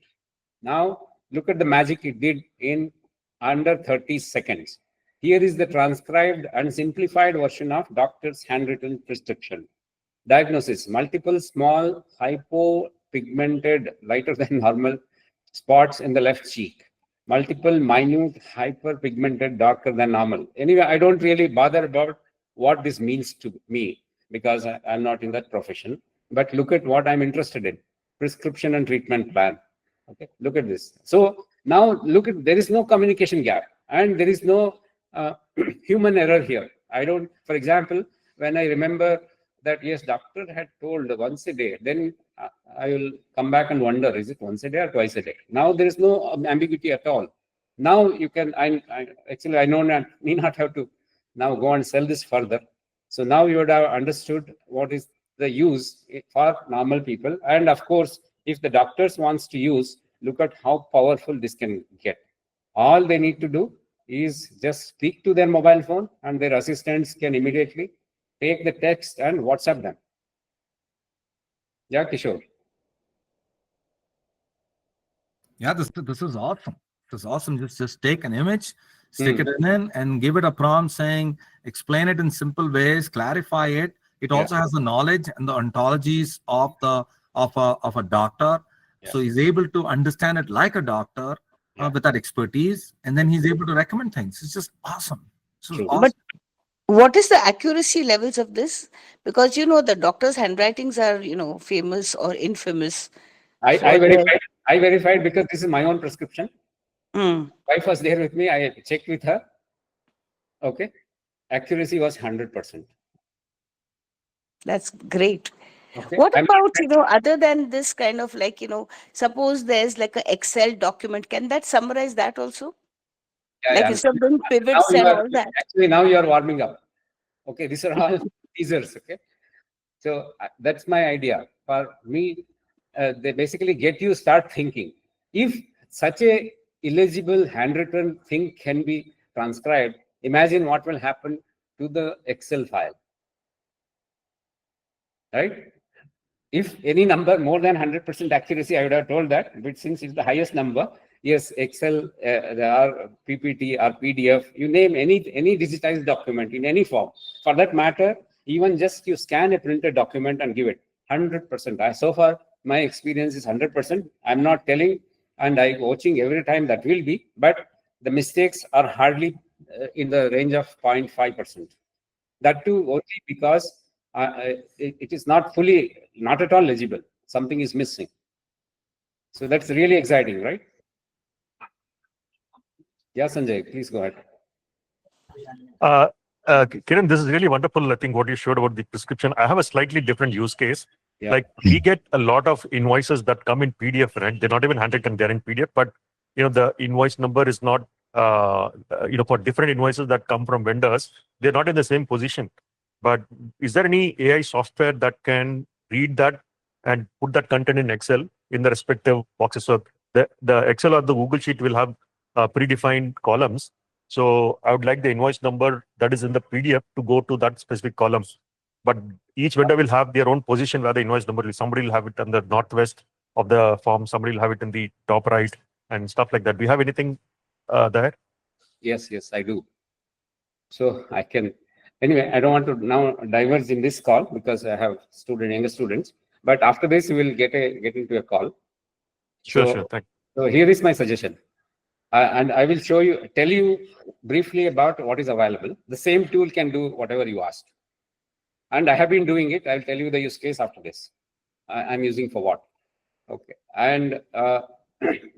Now look at the magic it did in under 30 seconds. Here is the transcribed and simplified version of doctor's handwritten prescription. Diagnosis: multiple small hypopigmented, lighter than normal spots in the left cheek. Multiple minute hyperpigmented, darker than normal. Anyway, I don't really bother about what this means to me because I'm not in that profession. But look at what I'm interested in: prescription and treatment plan. Okay, look at this. So now look at, there is no communication gap and there is no human error here. I don't, for example, when I remember that yes, doctor had told once a day, then I will come back and wonder, is it once a day or twice a day? Now there is no ambiguity at all. Now you can, actually I need not have to now go and sell this further. So now you would have understood what is the use for normal people. And of course, if the doctors wants to use, look at how powerful this can get. All they need to do is just speak to their mobile phone and their assistants can immediately take the text and WhatsApp them. Yeah, Kishore. Yeah, this is awesome. This is awesome. Just take an image, stick it in, and give it a prompt saying, explain it in simple ways, clarify it. It also has the knowledge and the ontologies of a doctor, so he's able to understand it like a doctor with that expertise, and then he's able to recommend things. It's just awesome. Awesome. But what is the accuracy levels of this? Because the doctor's handwritings are famous or infamous. I verified because this is my own prescription. Wife was there with me. I checked with her. Okay, accuracy was 100%. That's great. Okay. What about other than this kind of suppose there's like an Excel document, can that summarize that also? Instead of doing pivots and all that. Actually, now you are warming up. Okay, these are all teasers. Okay, so that's my idea. For me, they basically get you start thinking. If such a illegible handwritten thing can be transcribed, imagine what will happen to the Excel file. Right? If any number more than 100% accuracy, I would have told that, but since it's the highest number, yes, Excel, there are PPT or PDF, you name any digitized document in any form. For that matter, even just you scan a printed document and give it 100%. So far, my experience is 100%. I'm not telling, and I'm watching every time that will be, but the mistakes are hardly in the range of 0.5%. That too only because it is not at all legible. Something is missing. So that's really exciting, right? Yeah, Sanjay, please go ahead. Kiran, this is really wonderful. I think what you showed about the prescription. I have a slightly different use case. Yeah. Like we get a lot of invoices that come in PDF, right? They're not even handwritten; they're in PDF. But the invoice number is not. For different invoices that come from vendors, they're not in the same position. But is there any AI software that can read that and put that content in Excel in the respective boxes? So the Excel or the Google Sheet will have predefined columns. So I would like the invoice number that is in the PDF to go to that specific column. But each vendor will have their own position where the invoice number is. Somebody will have it on the northwest of the form. Somebody will have it in the top right and stuff like that. Do you have anything there? Yes, I do. So I can, anyway, I don't want to now diverge in this call because I have younger students, but after this we will get into a call. Sure, So, sure. Thank so here is my suggestion. And I will tell you briefly about what is available. The same tool can do whatever you asked. And I have been doing it. I'll tell you the use case after this. I'm using for what. Okay. And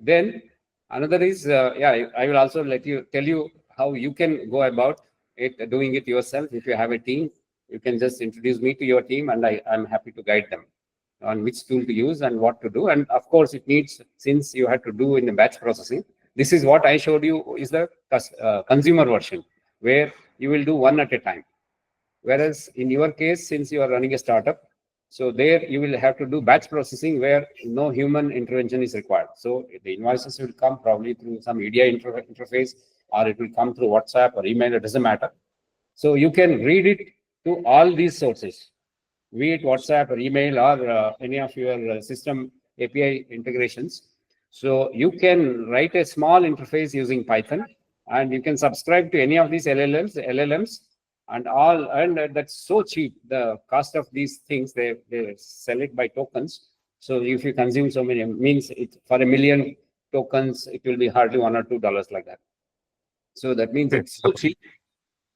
then another is, I will also tell you how you can go about it, doing it yourself. If you have a team, you can just introduce me to your team and I'm happy to guide them on which tool to use and what to do. And of course, it needs, since you have to do in the batch processing, this is what I showed you is the consumer version, where you will do one at a time. Whereas in your case, since you are running a startup, so there you will have to do batch processing where no human intervention is required. So the invoices will come probably through some media interface, or it will come through WhatsApp or email, it doesn't matter. So you can read it to all these sources, be it WhatsApp or email or any of your system API integrations. So you can write a small interface using Python, and you can subscribe to any of these LLMs, and that's so cheap. The cost of these things, they sell it by tokens. So if you consume so many, means it for 1 million tokens, it will be hardly $1 or $2 like that. So that means it's so cheap.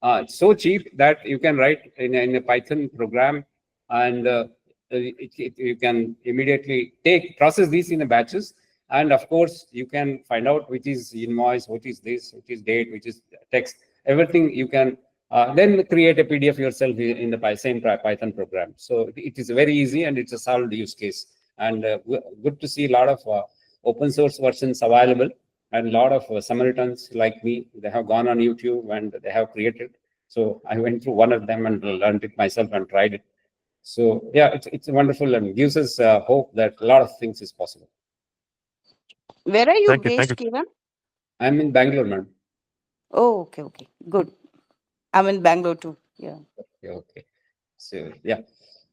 It's so cheap that you can write in a Python program, and you can immediately process these in a batches. And of course, you can find out which is invoice, what is this, which is date, which is text, everything. You can then create a PDF yourself in the same Python program. So it is very easy, and it's a solved use case. And good to see a lot of open source versions available. And a lot of Samaritans like me, they have gone on YouTube and they have created. So I went through one of them and learned it myself and tried it. So yeah, it's wonderful and gives us hope that a lot of things is possible. Where are you based, Kiran? I'm in Bangalore, man. Oh, okay, good. I'm in Bangalore too. Yeah. Okay. So yeah.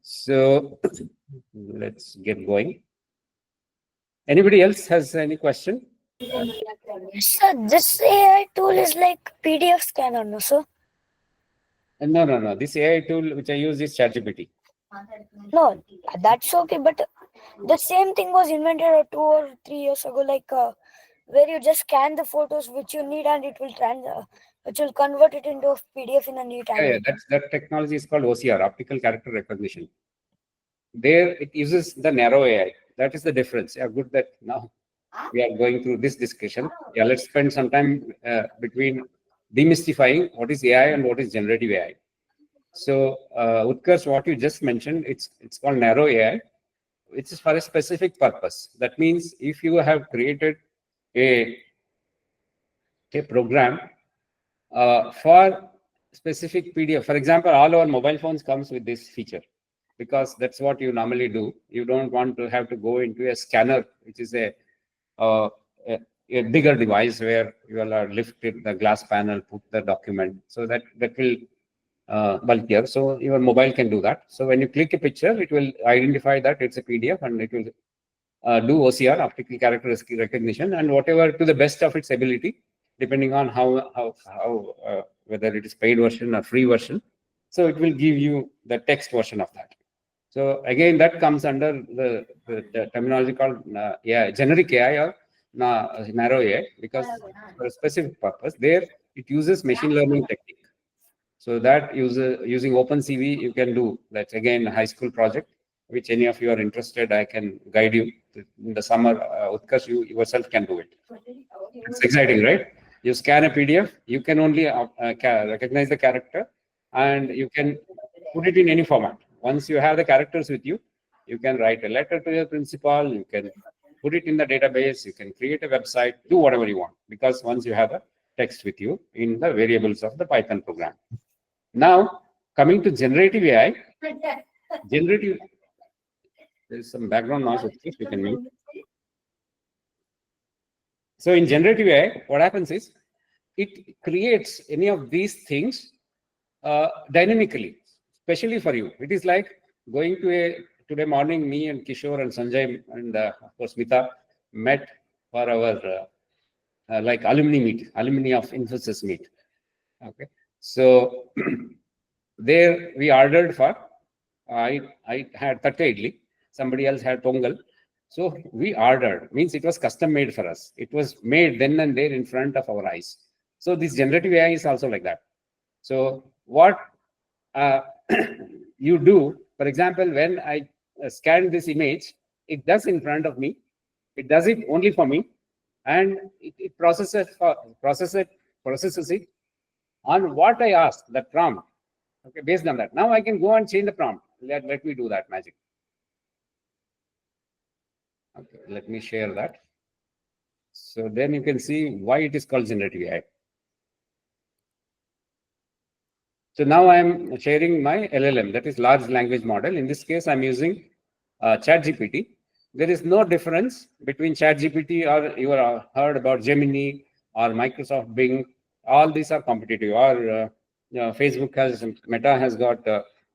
So let's get going. Anybody else has any question? Sir, this AI tool is like PDF scanner, no, sir? No. This AI tool which I use is ChatGPT. No, that's okay, but the same thing was invented 2 or 3 years ago, like where you just scan the photos which you need and it will convert it into a PDF in a neat Yeah, that technology is called OCR, optical character recognition. There it uses the narrow AI. That is the difference. Yeah, good that now we are going through this discussion. Yeah, let's spend some time between demystifying what is AI and what is generative AI. So Utkarsh, what you just mentioned, it's called narrow AI, which is for a specific purpose. That means if you have created a program for specific PDF, for example, all our mobile phones comes with this feature, because that's what you normally do. You don't want to have to go into a scanner, which is a bigger device where you will lift the glass panel, put the document. So that will bulkier. So your mobile can do that. So when you click a picture, it will identify that it's a PDF, and it will do OCR, optical character recognition, and whatever to the best of its ability, depending on how whether it is paid version or free version. So it will give you the text version of that. So again, that comes under the terminology called generic AI or narrow AI, because for a specific purpose, there it uses machine learning technique. So that using OpenCV, you can do that. Again, a high school project, which any of you are interested, I can guide you in the summer. Utkarsh, you yourself can do it. It's exciting, right? You scan a PDF, you can only recognize the character, and you can put it in any format. Once you have the characters with you, you can write a letter to your principal, you can put it in the database, you can create a website, do whatever you want, because once you have the text with you in the variables of the Python program. Now, coming to generative AI, there's some background noise, which we can mute. So in generative AI, what happens is it creates any of these things dynamically, especially for you. It is like going to today morning, me and Kishore and Sanjay and of course Smita met for our like alumni of Infosys meet. Okay. So there we ordered for, I had tatte idli, somebody else had pongal. So we ordered, means it was custom made for us. It was made then and there in front of our eyes. So this generative AI is also like that. So what you do, for example, when I scan this image, it does in front of me. It does it only for me, and it processes it on what I ask, that prompt. Okay, based on that. Now I can go and change the prompt. Let me do that magic. Okay, let me share that. So then you can see why it is called generative AI. So now I'm sharing my LLM, that is large language model. In this case, I'm using ChatGPT. There is no difference between ChatGPT or you heard about Gemini or Microsoft Bing. All these are competitive. Or Facebook has, Meta has got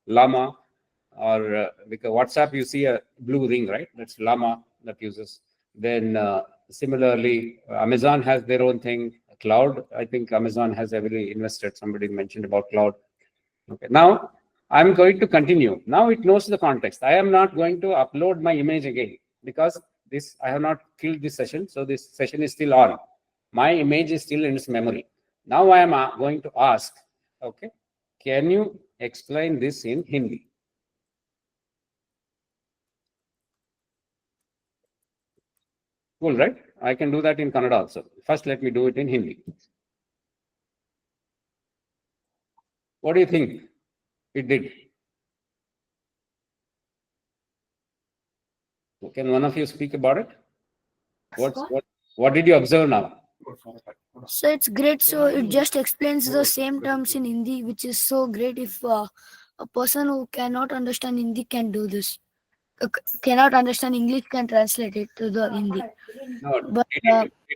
Llama, or because WhatsApp you see a blue ring, right? That's Llama that uses. Then similarly, Amazon has their own thing. Cloud, I think Amazon has heavily invested. Somebody mentioned about cloud. Okay, now I'm going to continue. Now it knows the context. I am not going to upload my image again because this I have not killed this session. So this session is still on. My image is still in its memory. Now I am going to ask, okay, can you explain this in Hindi? Cool, right? I can do that in Kannada also. First, let me do it in Hindi. What do you think it did? Can one of you speak about it? What did you observe now? So it's great. So it just explains the same terms in Hindi, which is so great. If a person who cannot understand Hindi can do this, cannot understand English can translate it to the Hindi. No, But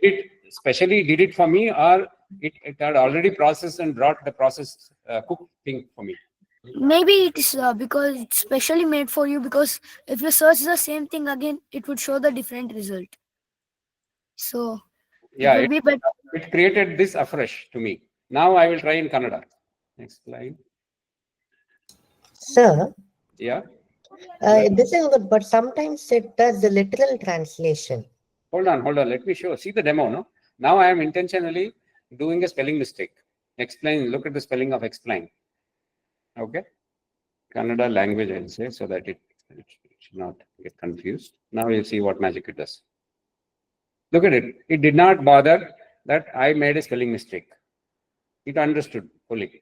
did it for me, or it had already processed and brought the processed cooked thing for me? maybe it is because it's specially made for you, because if you search the same thing again, it would show the different result. So Yeah, it would be better. It created this afresh to me. Now I will try in Kannada. Next slide. Sir, Yeah. this is good, but sometimes it does the literal translation. Hold on. Let me show. See the demo, no? Now I am intentionally doing a spelling mistake. Explain. Look at the spelling of explain. Okay. Kannada language, I'll say, so that it should not get confused. Now you'll see what magic it does. Look at it. It did not bother that I made a spelling mistake. It understood fully.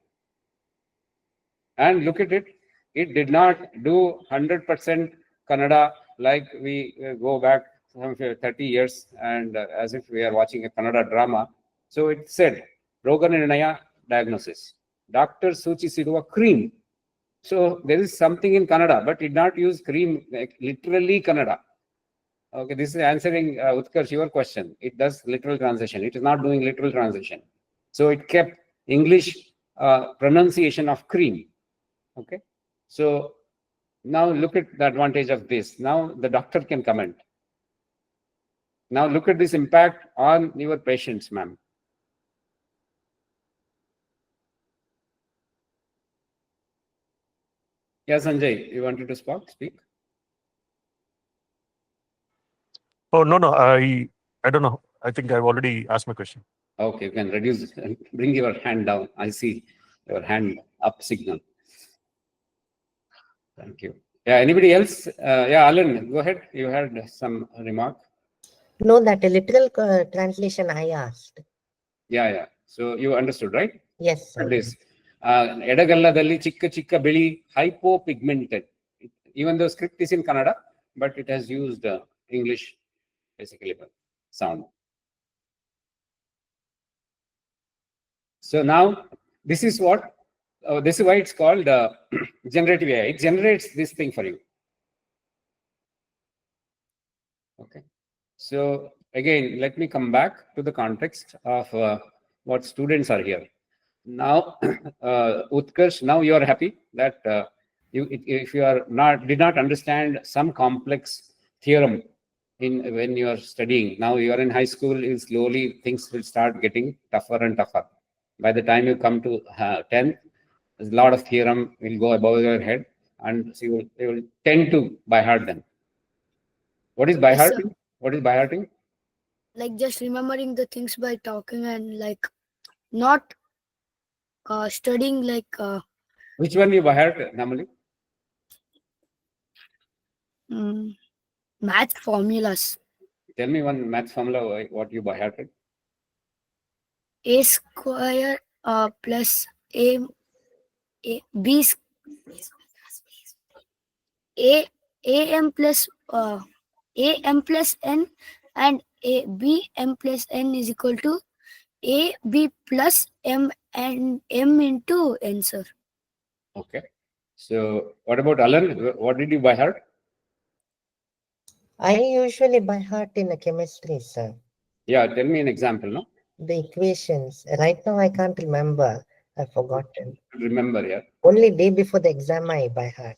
And look at it. It did not do 100% Kannada like we go back 30 years and as if we are watching a Kannada drama. So it said, Roga Nirnaya diagnosis. Doctor Suchisiruva cream. So there is something in Kannada, but it did not use cream, like literally Kannada. Okay, this is answering Utkarsh, your question. It does literal translation. It is not doing literal translation. So it kept English pronunciation of cream. Okay, so now look at the advantage of this. Now the doctor can comment. Now look at this impact on your patients, ma'am. Yeah, Sanjay, you wanted to speak? Oh, no. I don't know. I think I've already asked my question. Okay, you can reduce, bring your hand down. I see your hand up signal. Thank you. Yeah, anybody else? Yeah, Alan, go ahead. You had some remark. No, that a literal translation I asked. Yeah. So you understood, right? Yes, sir. This ಎಡಗಲ್ಲದಲ್ಲಿ ಚಿಕ್ಕ ಚಿಕ್ಕ ಬಿಳಿ hypopigmented. Even though script is in Kannada, but it has used English basically sound. So now this is what this is why it's called generative AI. It generates this thing for you. Okay. So again, let me come back to the context of what students are here. Now, Utkarsh, now you are happy that if you are did not understand some complex theorem when you are studying. Now you are in high school, slowly things will start getting tougher and tougher. By the time you come to 10, a lot of theorem will go above your head, and so you will tend to by heart them. What is by Yes, hearting? sir. What is by hearting? Like just remembering the things by talking and like not studying like. Which one you by heart normally? Math formulas. Tell me one math formula what you by hearted. A square plus a b am plus am plus n and a b m plus n is equal to a b plus m and m into n, sir. Okay. So what about Alan? What did you by heart? I usually by heart in a chemistry, sir. Yeah, tell me an example, no? The equations. Right now I can't remember. I've forgotten. Remember, yeah. Only day before the exam I by heart.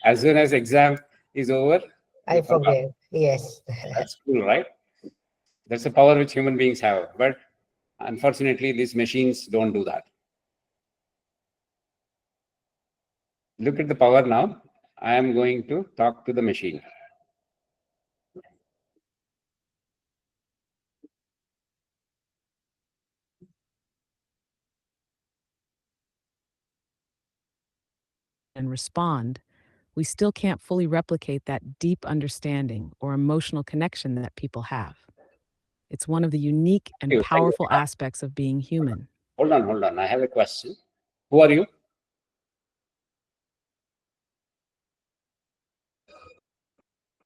As soon as exam is over, I forget. Yes. That's cool, right? That's the power which human beings have. But unfortunately, these machines don't do that. Look at the power now. I am going to talk to the machine. And respond, we still can't fully replicate that deep understanding or emotional connection that people have. It's one of the unique and powerful aspects of being human. Hold on. I have a question. Who are you?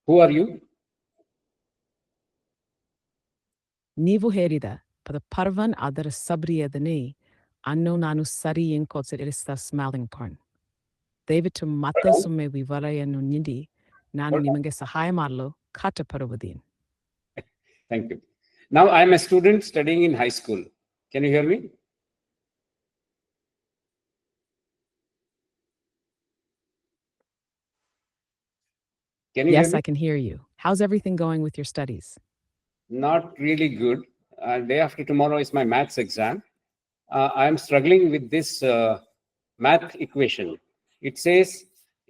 Who are you? ನೀವು ಹೇಳಿದ ಪರವನ್ ಅದರ ಸಬ್ರಿಯದನೆ ಅನ್ನೋ ನಾನು ಸರಿ ಎಂಕೊಸಿರಿಸ್ತ ಸ್ಮಾಲಿಂಗ್ porn. ದಯವಿಟ್ಟು ಮತ್ತೊಮ್ಮೆ ವಿವರಣೆಯನ್ನು ನೀಡಿ ನಾನು ನಿಮಗೆ ಸಹಾಯ ಮಾಡಲು ಕಷ್ಟಪಡುವುದೇನು. Thank you. Now I am a student studying in high school. Can you hear me? Can you Yes, hear me? I can hear you. How's everything going with your studies? Not really good. Day after tomorrow is my maths exam. I am struggling with this math equation. It says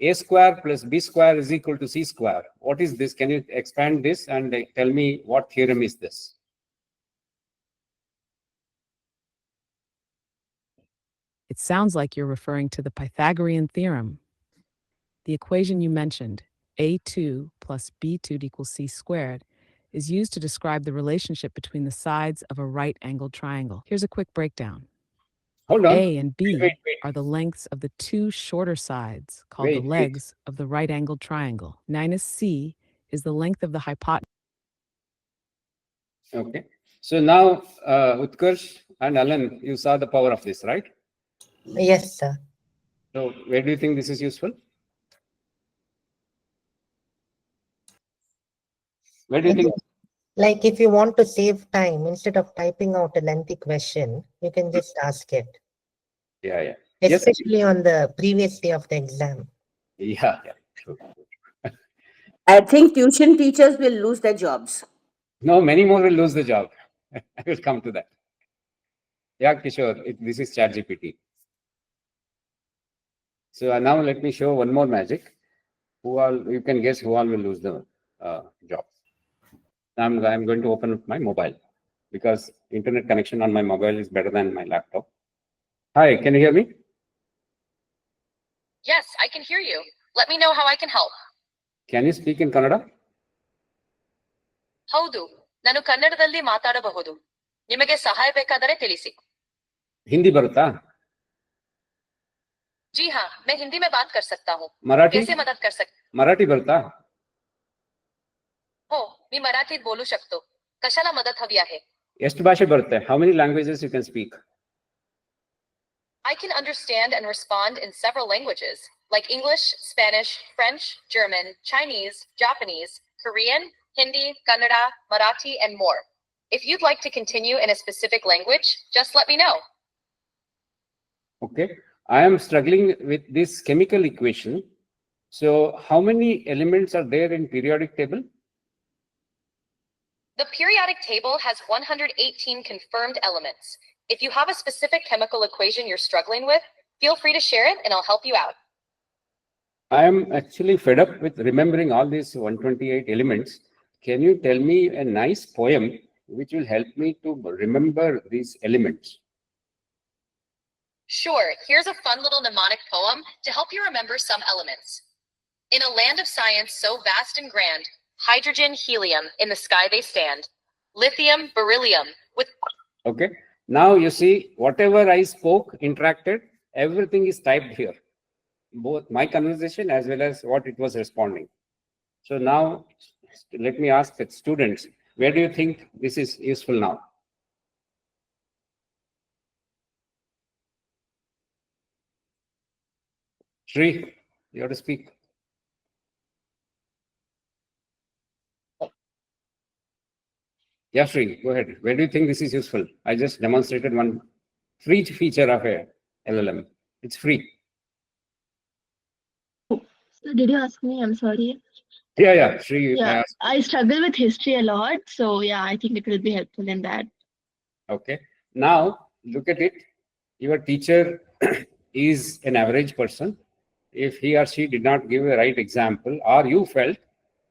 a square plus b square is equal to c square. What is this? Can you expand this and tell me what theorem is this? It sounds like you're referring to the Pythagorean theorem. The equation you mentioned, a2 plus b2 equals c squared, is used to describe the relationship between the sides of a right-angled triangle. Here's a quick breakdown. Hold on. A and B Wait. are the lengths of the two shorter sides, called the legs of the right-angled triangle. Minus C is the length of the hypotenuse. Okay. So now, Utkarsh and Alan, you saw the power of this, right? Yes, sir. So where do you think this is useful? Where do you think? Like if you want to save time, instead of typing out a lengthy question, you can just ask it. Yeah. Especially on the previous day of the exam. Yeah. True. I think tuition teachers will lose their jobs. No, many more will lose the job. I will come to that. Yeah, Kishore, this is ChatGPT. So now let me show one more magic. You can guess who all will lose the job. I'm going to open up my mobile because internet connection on my mobile is better than my laptop. Hi, can you hear me? Yes, I can hear you. Let me know how I can help. Can you speak in Kannada? ಹೌದು, ನಾನು ಕನ್ನಡದಲ್ಲಿ ಮಾತಾಡಬಹುದು. ನಿಮಗೆ ಸಹಾಯ ಬೇಕಾದರೆ ತಿಳಿಸಿ. ಹಿಂದಿ ಬರುತ್ತಾ? जी हाँ, मैं हिंदी में बात कर सकता हूँ. मराठी? कैसे मदद कर सकते? मराठी बरता? हो, मी मराठीत बोलू शकतो. कशाला मदत हवी आहे? ಎಷ್ಟು ಭಾಷೆ ಬರುತ್ತೆ? How many languages you can speak? I can understand and respond in several languages, like English, Spanish, French, German, Chinese, Japanese, Korean, Hindi, Kannada, Marathi, and more. If you'd like to continue in a specific language, just let me know. Okay. I am struggling with this chemical equation. So how many elements are there in periodic table? The periodic table has 118 confirmed elements. If you have a specific chemical equation you're struggling with, feel free to share it and I'll help you out. I am actually fed up with remembering all these 128 elements. Can you tell me a nice poem which will help me to remember these elements? Sure, here's a fun little mnemonic poem to help you remember some elements. In a land of science so vast and grand, hydrogen, helium, in the sky they stand. Lithium, beryllium, with... Okay. Now you see, whatever I spoke, interacted, everything is typed here. Both my conversation as well as what it was responding. So now, let me ask the students, where do you think this is useful now? Shri, you have to speak. Yeah, Shri, go ahead. Where do you think this is useful? I just demonstrated one free feature of a LLM. It's free. So did you ask me? I'm sorry. Yeah, Shri. Yeah, I struggle with history a lot. So yeah, I think it will be helpful in that. Okay. Now, look at it. Your teacher is an average person. If he or she did not give a right example, or you felt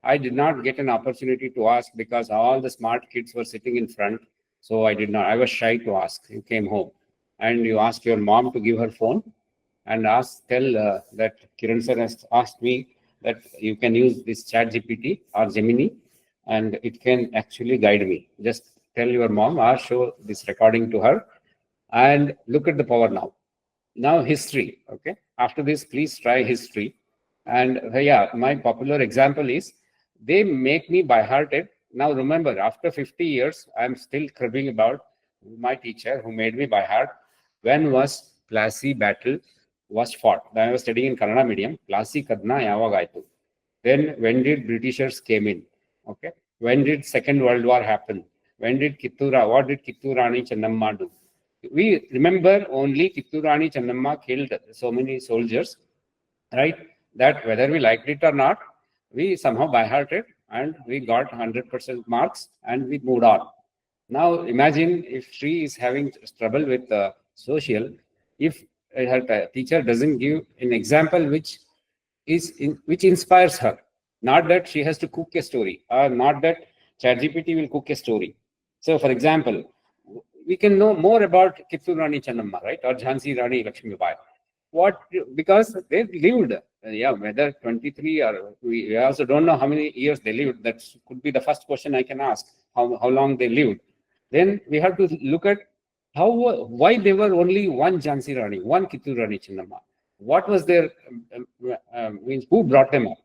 I did not get an opportunity to ask because all the smart kids were sitting in front, so I was shy to ask. You came home and you asked your mom to give her phone and tell that Kiran sir has asked me that you can use this chat GPT or Gemini and it can actually guide me. Just tell your mom or show this recording to her and look at the power now. Now history, okay? After this, please try history. And yeah, my popular example is they make me by-hearted. Now remember, after 50 years, I'm still cribbing about my teacher who made me by heart. When was Plassey battle was fought? When I was studying in Kannada medium, Plassey Kadna Yavagaitu. Then when did Britishers came in? Okay. When did Second World War happen? When did what did Kittur Rani Channamma do? We remember only Kittur Rani Channamma killed so many soldiers, right? That whether we liked it or not, we somehow by-hearted and we got 100% marks and we moved on. Now imagine if she is having trouble with social, if her teacher doesn't give an example which inspires her, not that she has to cook a story or not that ChatGPT will cook a story. So for example, we can know more about Kittur Rani Channamma, right? Or Jhansi Rani Lakshmibai. What, because they lived, whether 23 or we also don't know how many years they lived. That could be the first question I can ask, how long they lived. Then we have to look at why they were only one Jhansi Rani, one Kittur Rani Channamma. What was their, means who brought them up?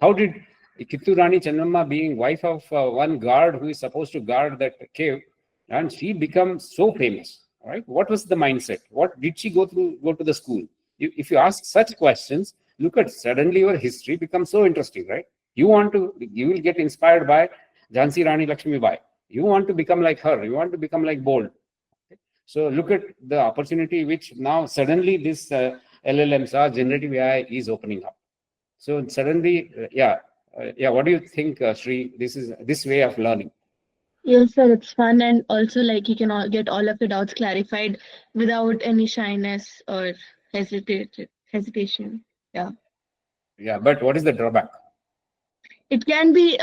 How did Kittur Rani Channamma, being wife of one guard who is supposed to guard that cave, and she becomes so famous, right? What was the mindset? What did she go to the school? If you ask such questions, look at suddenly your history becomes so interesting, right? You will get inspired by Jhansi Rani Lakshmibai. You want to become like her. You want to become like bold. Okay? So look at the opportunity which now suddenly this LLMs or generative AI is opening up. So suddenly, what do you think, Sri? This way of learning. Yes, sir, it's fun and also like you can get all of the doubts clarified without any shyness or hesitation. Yeah. Yeah, but what is the drawback? It can be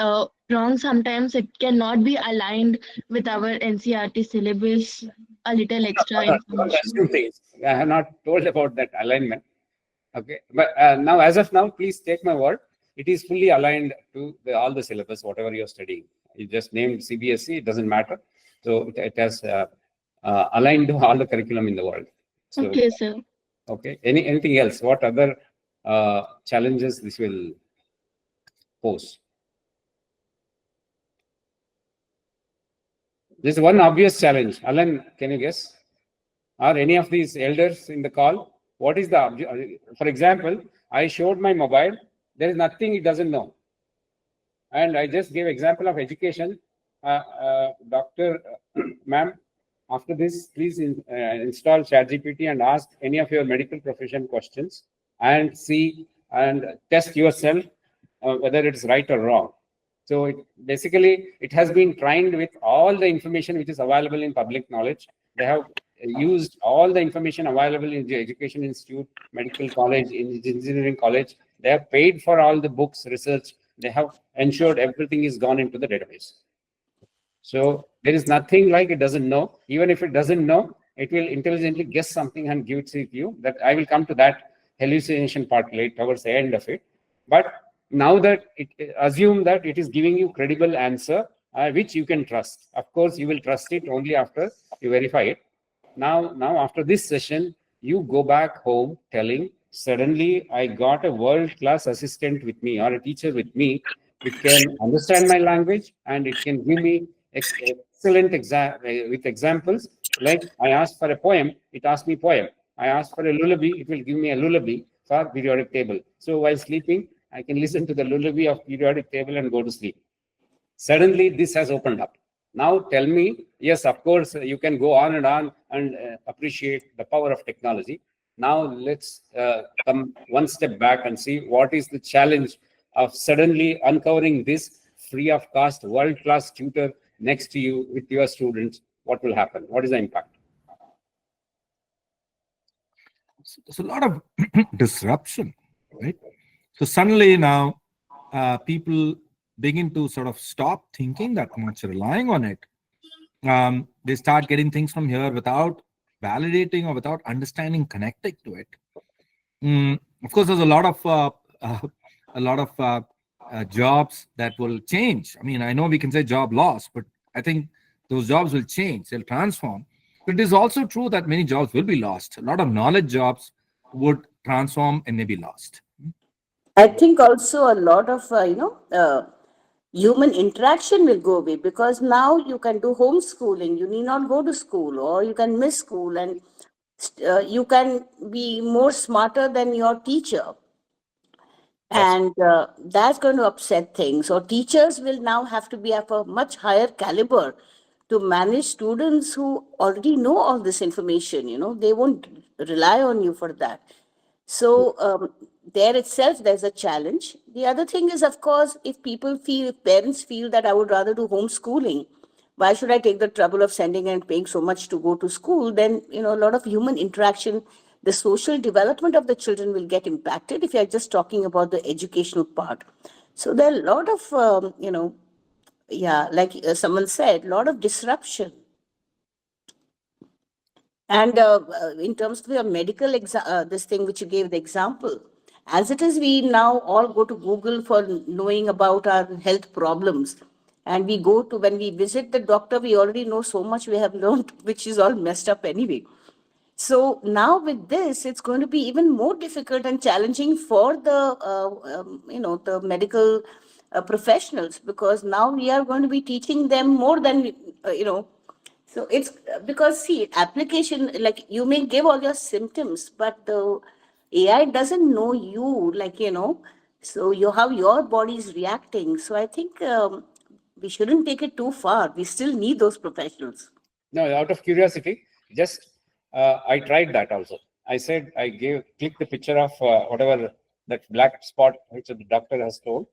wrong sometimes. It cannot be aligned with our NCERT syllabus. A little extra information. Things. I have not told about that alignment. Okay, but now as of now, please take my word. It is fully aligned to all the syllabus, whatever you're studying. You just named CBSE, it doesn't matter. So it has aligned to all the curriculum in the world. So, okay, sir. Okay, anything else? What other challenges this will pose? There's one obvious challenge. Alan, can you guess? Are any of these elders in the call? What is the, for example, I showed my mobile. There is nothing it doesn't know. And I just gave example of education. Dr. Ma'am, after this, please install ChatGPT and ask any of your medical profession questions and see and test yourself whether it's right or wrong. So basically, it has been trained with all the information which is available in public knowledge. They have used all the information available in the education institute, medical college, in engineering college. They have paid for all the books, research. They have ensured everything is gone into the database. So there is nothing like it doesn't know. Even if it doesn't know, it will intelligently guess something and give it to you. That I will come to that hallucination part later towards the end of it. But now that assume that it is giving you credible answer, which you can trust. Of course, you will trust it only after you verify it. Now after this session, you go back home telling, suddenly I got a world-class assistant with me or a teacher with me, which can understand my language and it can give me excellent with examples. Like I asked for a poem, it asked me poem. I asked for a lullaby, it will give me a lullaby for periodic table. So while sleeping, I can listen to the lullaby of periodic table and go to sleep. Suddenly, this has opened up. Now tell me, yes, of course, you can go on and appreciate the power of technology. Now let's come one step back and see what is the challenge of suddenly uncovering this free of cost, world-class tutor next to you with your students. What will happen? What is the impact? There's a lot of disruption, right? So suddenly now people begin to sort of stop thinking that much, relying on it. They start getting things from here without validating or without understanding, connecting to it. Of course, there's a lot of jobs that will change. I mean, I know we can say job loss, but I think those jobs will change, they'll transform. But it is also true that many jobs will be lost. A lot of knowledge jobs would transform and may be lost. I think also a lot of, human interaction will go away, because now you can do homeschooling. You need not go to school, or you can miss school, and you can be more smarter than your teacher. And that's going to upset things. Or teachers will now have to be of a much higher caliber to manage students who already know all this information. They won't rely on you for that. So there itself, there's a challenge. The other thing is, of course, if parents feel that I would rather do homeschooling, why should I take the trouble of sending and paying so much to go to school? Then, a lot of human interaction, the social development of the children will get impacted if you're just talking about the educational part. So there are a lot of, like someone said, a lot of disruption. And in terms of your medical, this thing which you gave the example, as it is, we now all go to Google for knowing about our health problems. And when we visit the doctor, we already know so much we have learned, which is all messed up anyway. So now with this, it's going to be even more difficult and challenging for the medical professionals, because now we are going to be teaching them more than, So it's because, see, application, like you may give all your symptoms, but the AI doesn't know you, so how your body is reacting. So I think we shouldn't take it too far. We still need those professionals. No, out of curiosity, just I tried that also. I said I clicked the picture of whatever that black spot which the doctor has told,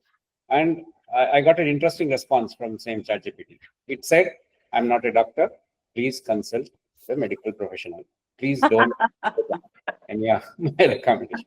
and I got an interesting response from same ChatGPT. It said, "I'm not a doctor. Please consult the medical professional. Please don't." And yeah, my recommendation.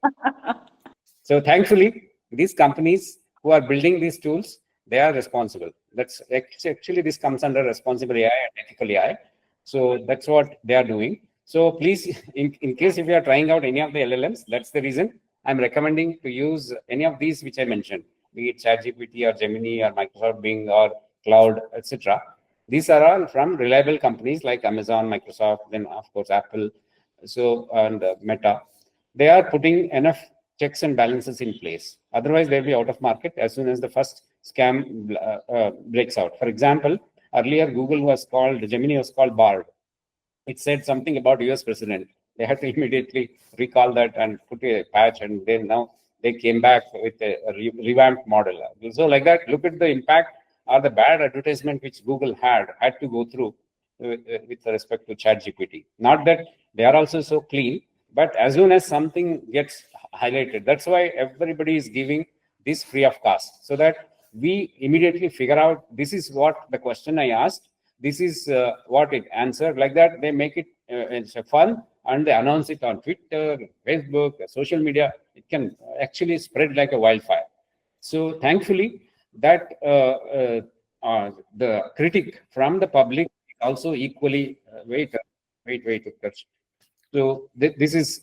So thankfully, these companies who are building these tools, they are responsible. That's actually, this comes under responsible AI and ethical AI. So that's what they are doing. So please, in case if you are trying out any of the LLMs, that's the reason I'm recommending to use any of these which I mentioned, be it ChatGPT or Gemini or Microsoft Bing or Cloud, etc. These are all from reliable companies like Amazon, Microsoft, then of course Apple, and Meta. They are putting enough checks and balances in place. Otherwise, they'll be out of market as soon as the first scam breaks out. For example, earlier Gemini was called Bard. It said something about US president. They had to immediately recall that and put a patch, and then now they came back with a revamped model. So like that, look at the impact or the bad advertisement which Google had to go through with respect to ChatGPT. Not that they are also so clean, but as soon as something gets highlighted, that's why everybody is giving this free of cost, so that we immediately figure out this is what the question I asked, this is what it answered. Like that, they make it it's a fun, and they announce it on Twitter, Facebook, social media. It can actually spread like a wildfire. So thankfully, that the critic from the public also equally wait. So this is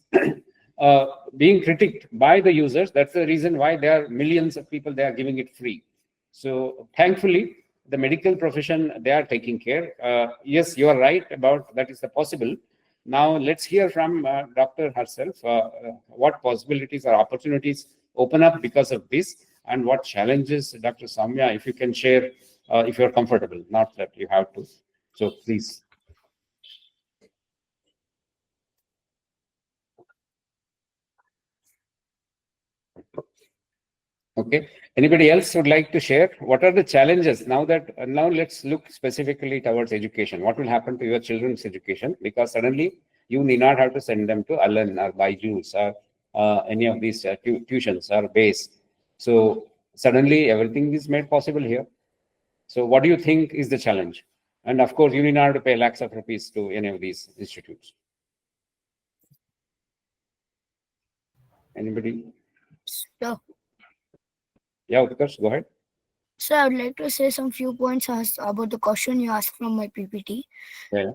being critiqued by the users. That's the reason why there are millions of people, they are giving it free. So thankfully, the medical profession, they are taking care. Yes, you are right about that is the possible. Now let's hear from doctor herself, what possibilities or opportunities open up because of this, and what challenges, Dr. Samya, if you can share, if you're comfortable, not that you have to. So please. Okay. Anybody else would like to share? What are the challenges now that now let's look specifically towards education. What will happen to your children's education? Because suddenly you need not have to send them to Allen or Byju's or any of these tuitions or base. So suddenly everything is made possible here. So what do you think is the challenge? And of course, you need not have to pay lakhs of rupees to any of these institutes. Anybody? Yeah. Yeah, Utkarsh, go ahead. So I would like to say some few points about the question you asked from my PPT. Yeah.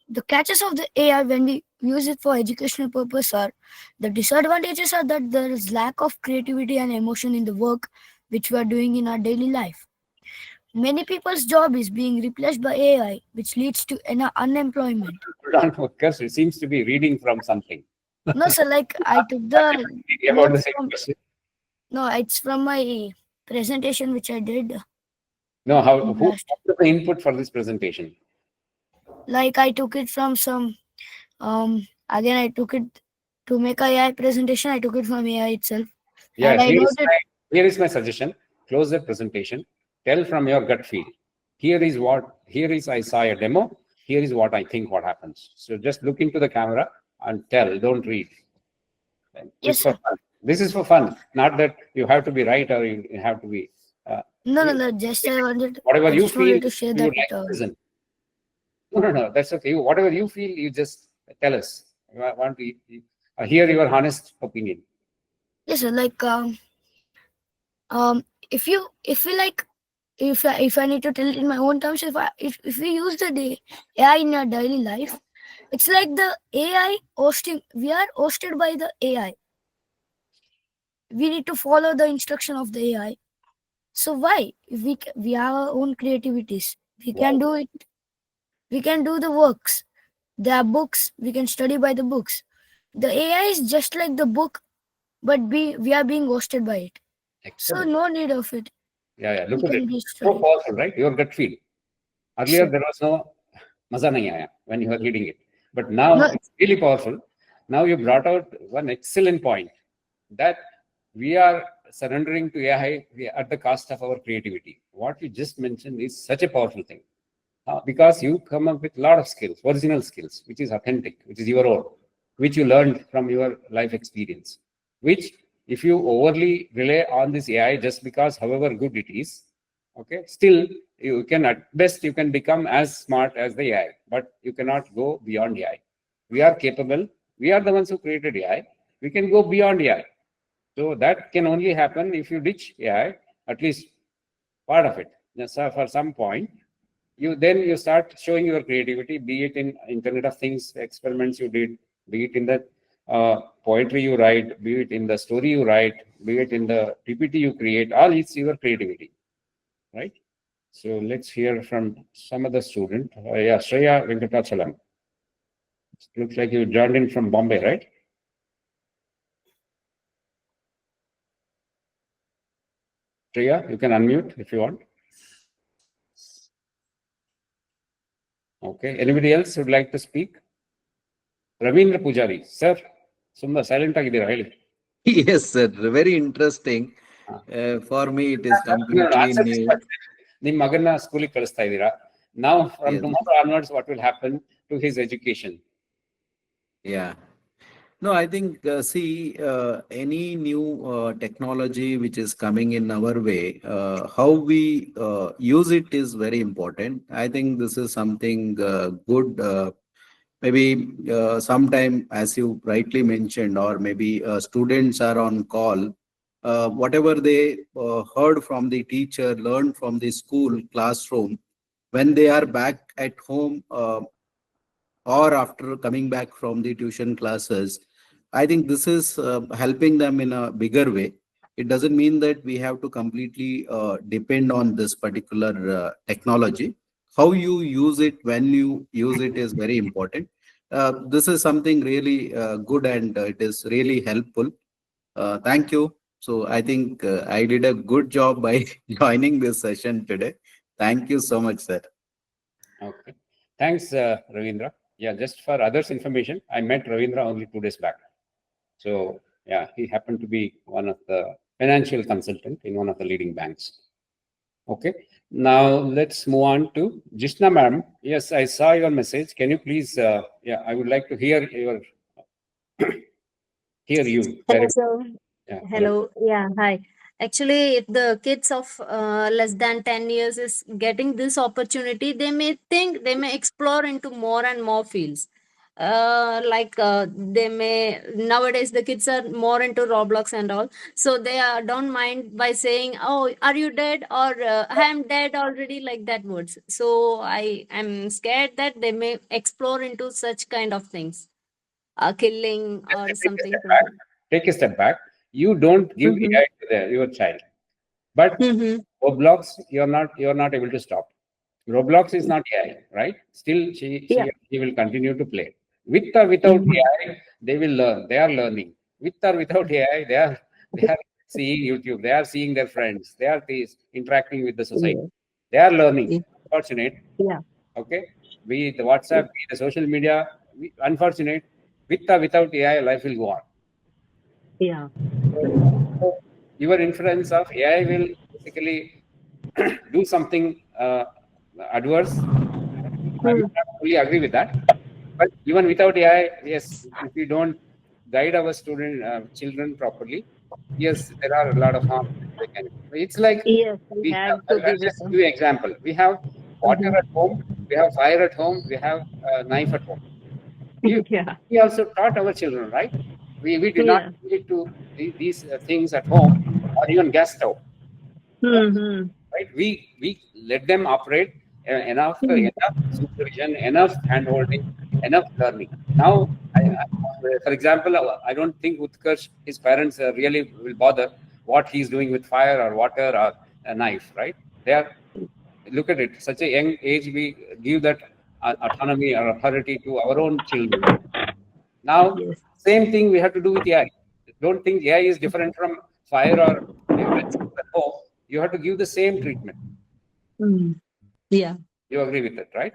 The catches of the AI when we use it for educational purpose are the disadvantages are that there is lack of creativity and emotion in the work which we are doing in our daily life. Many people's job is being replaced by AI, which leads to unemployment. Utkarsh, it seems to be reading from something. No, sir, like I took the About the notes same from, question. no, it's from my presentation which I did. No, who took the input for this presentation? Like I took it from some again I took it to make a AI presentation, I took it from AI itself. Yeah, And I noted here is my suggestion. Close the presentation. Tell from your gut feel. Here is I saw a demo. Here is what I think what happens. So just look into the camera and tell, don't read. Yes, sir. This is for fun. Not that you have to be right or you have to be. No, just I wanted, Whatever I you just feel, wanted to share you that. would like to listen. No, that's okay. Whatever you feel, you just tell us. I want to hear your honest opinion. Yes, sir. Like if I need to tell it in my own terms, if we use the AI in our daily life, it's like the AI hosting. We are hosted by the AI. We need to follow the instruction of the AI. So why? If we have our own creativities, we can do it. We can do the works. There are books. We can study by the books. The AI is just like the book, but we are being hosted by it. Excellent. So no need of it. Yeah. Look We at can it. just So study. powerful, right? Your gut feel. Earlier, Sure. there was no maza nahi aaya when you were reading it. But now it's really powerful. Now you brought out one excellent point that we are surrendering to AI at the cost of our creativity. What you just mentioned is such a powerful thing. Because you come up with a lot of skills, original skills, which is authentic, which is your own, which you learned from your life experience, which if you overly rely on this AI just because however good it is, okay, still you can at best you can become as smart as the AI, but you cannot go beyond AI. We are capable. We are the ones who created AI. We can go beyond AI. So that can only happen if you ditch AI, at least part of it. Just for some point, you start showing your creativity, be it in Internet of Things experiments you did, be it in the poetry you write, be it in the story you write, be it in the PPT you create. All it's your creativity, right? So let's hear from some other student. Yeah, Shreya Venkatachalam. Looks like you joined in from Bombay, right? Shreya, you can unmute if you want. Okay. Anybody else would like to speak? Ravindra Pujari, sir. Summa silent agidira heli. Yes, sir. Very interesting. For me, it is completely new. ನಿಮ್ಮ ಮಗನ ಸ್ಕೂಲಿಗೆ ಕಳಿಸ್ತಾ ಇದ್ದೀರಾ. Now from tomorrow onwards, what will happen to his education? Yeah. No, I think, any new technology which is coming in our way, how we use it is very important. I think this is something good maybe sometime, as you rightly mentioned, or maybe students are on call, whatever they heard from the teacher, learned from the school classroom, when they are back at home, or after coming back from the tuition classes, I think this is helping them in a bigger way. It doesn't mean that we have to completely depend on this particular technology. How you use it, when you use it, is very important. This is something really good, and it is really helpful. Thank you. So I think I did a good job by joining this session today. Thank you so much, sir. Okay. Thanks, Ravindra. Yeah, just for others' information, I met Ravindra only 2 days back. So yeah, he happened to be one of the financial consultant in one of the leading banks. Okay. Now let's move on to Jishna ma'am. Yes, I saw your message. Can you please? Yeah, I would like to hear your hear you. Hello, sir. Yeah. Hello. Yeah, hi. Actually, if the kids of less than 10 years is getting this opportunity, they may think, they may explore into more and more fields. They may, nowadays the kids are more into Roblox and all. So they don't mind by saying, oh, are you dead? Or I am dead already, like that words. So I am scared that they may explore into such kind of things, killing or something. Take a step back. You don't give AI to your child, but Roblox, you're not able to stop. Roblox is not AI, right? Still, she will continue to play. With or without AI, they will learn. They are learning. With or without AI, they are seeing YouTube. They are seeing their friends. They are interacting with the society. They are learning. Unfortunate. Yeah. Okay. Be the WhatsApp, be the social media. Unfortunate. With or without AI, life will go on. Yeah. Your inference of AI will basically do something adverse. I would not fully agree with that. But even without AI, yes, if we don't guide our children properly, yes, there are a lot of harm. It's like Yes, we we have have, to be I'll with just them. give you an example. We have water at home, we have fire at home, we have a knife at home. We also taught our children, right? We did not need to these things at home or even gas stove. Right? We let them operate enough supervision, enough handholding, enough learning. Now, for example, I don't think Utkarsh, his parents really will bother what he's doing with fire or water or a knife, right? They are, look at it, such a young age, we give that autonomy or authority to our own children. Now, same thing we have to do with AI. Don't think AI is different from fire or home. You have to give the same treatment. Yeah. You agree with that, right?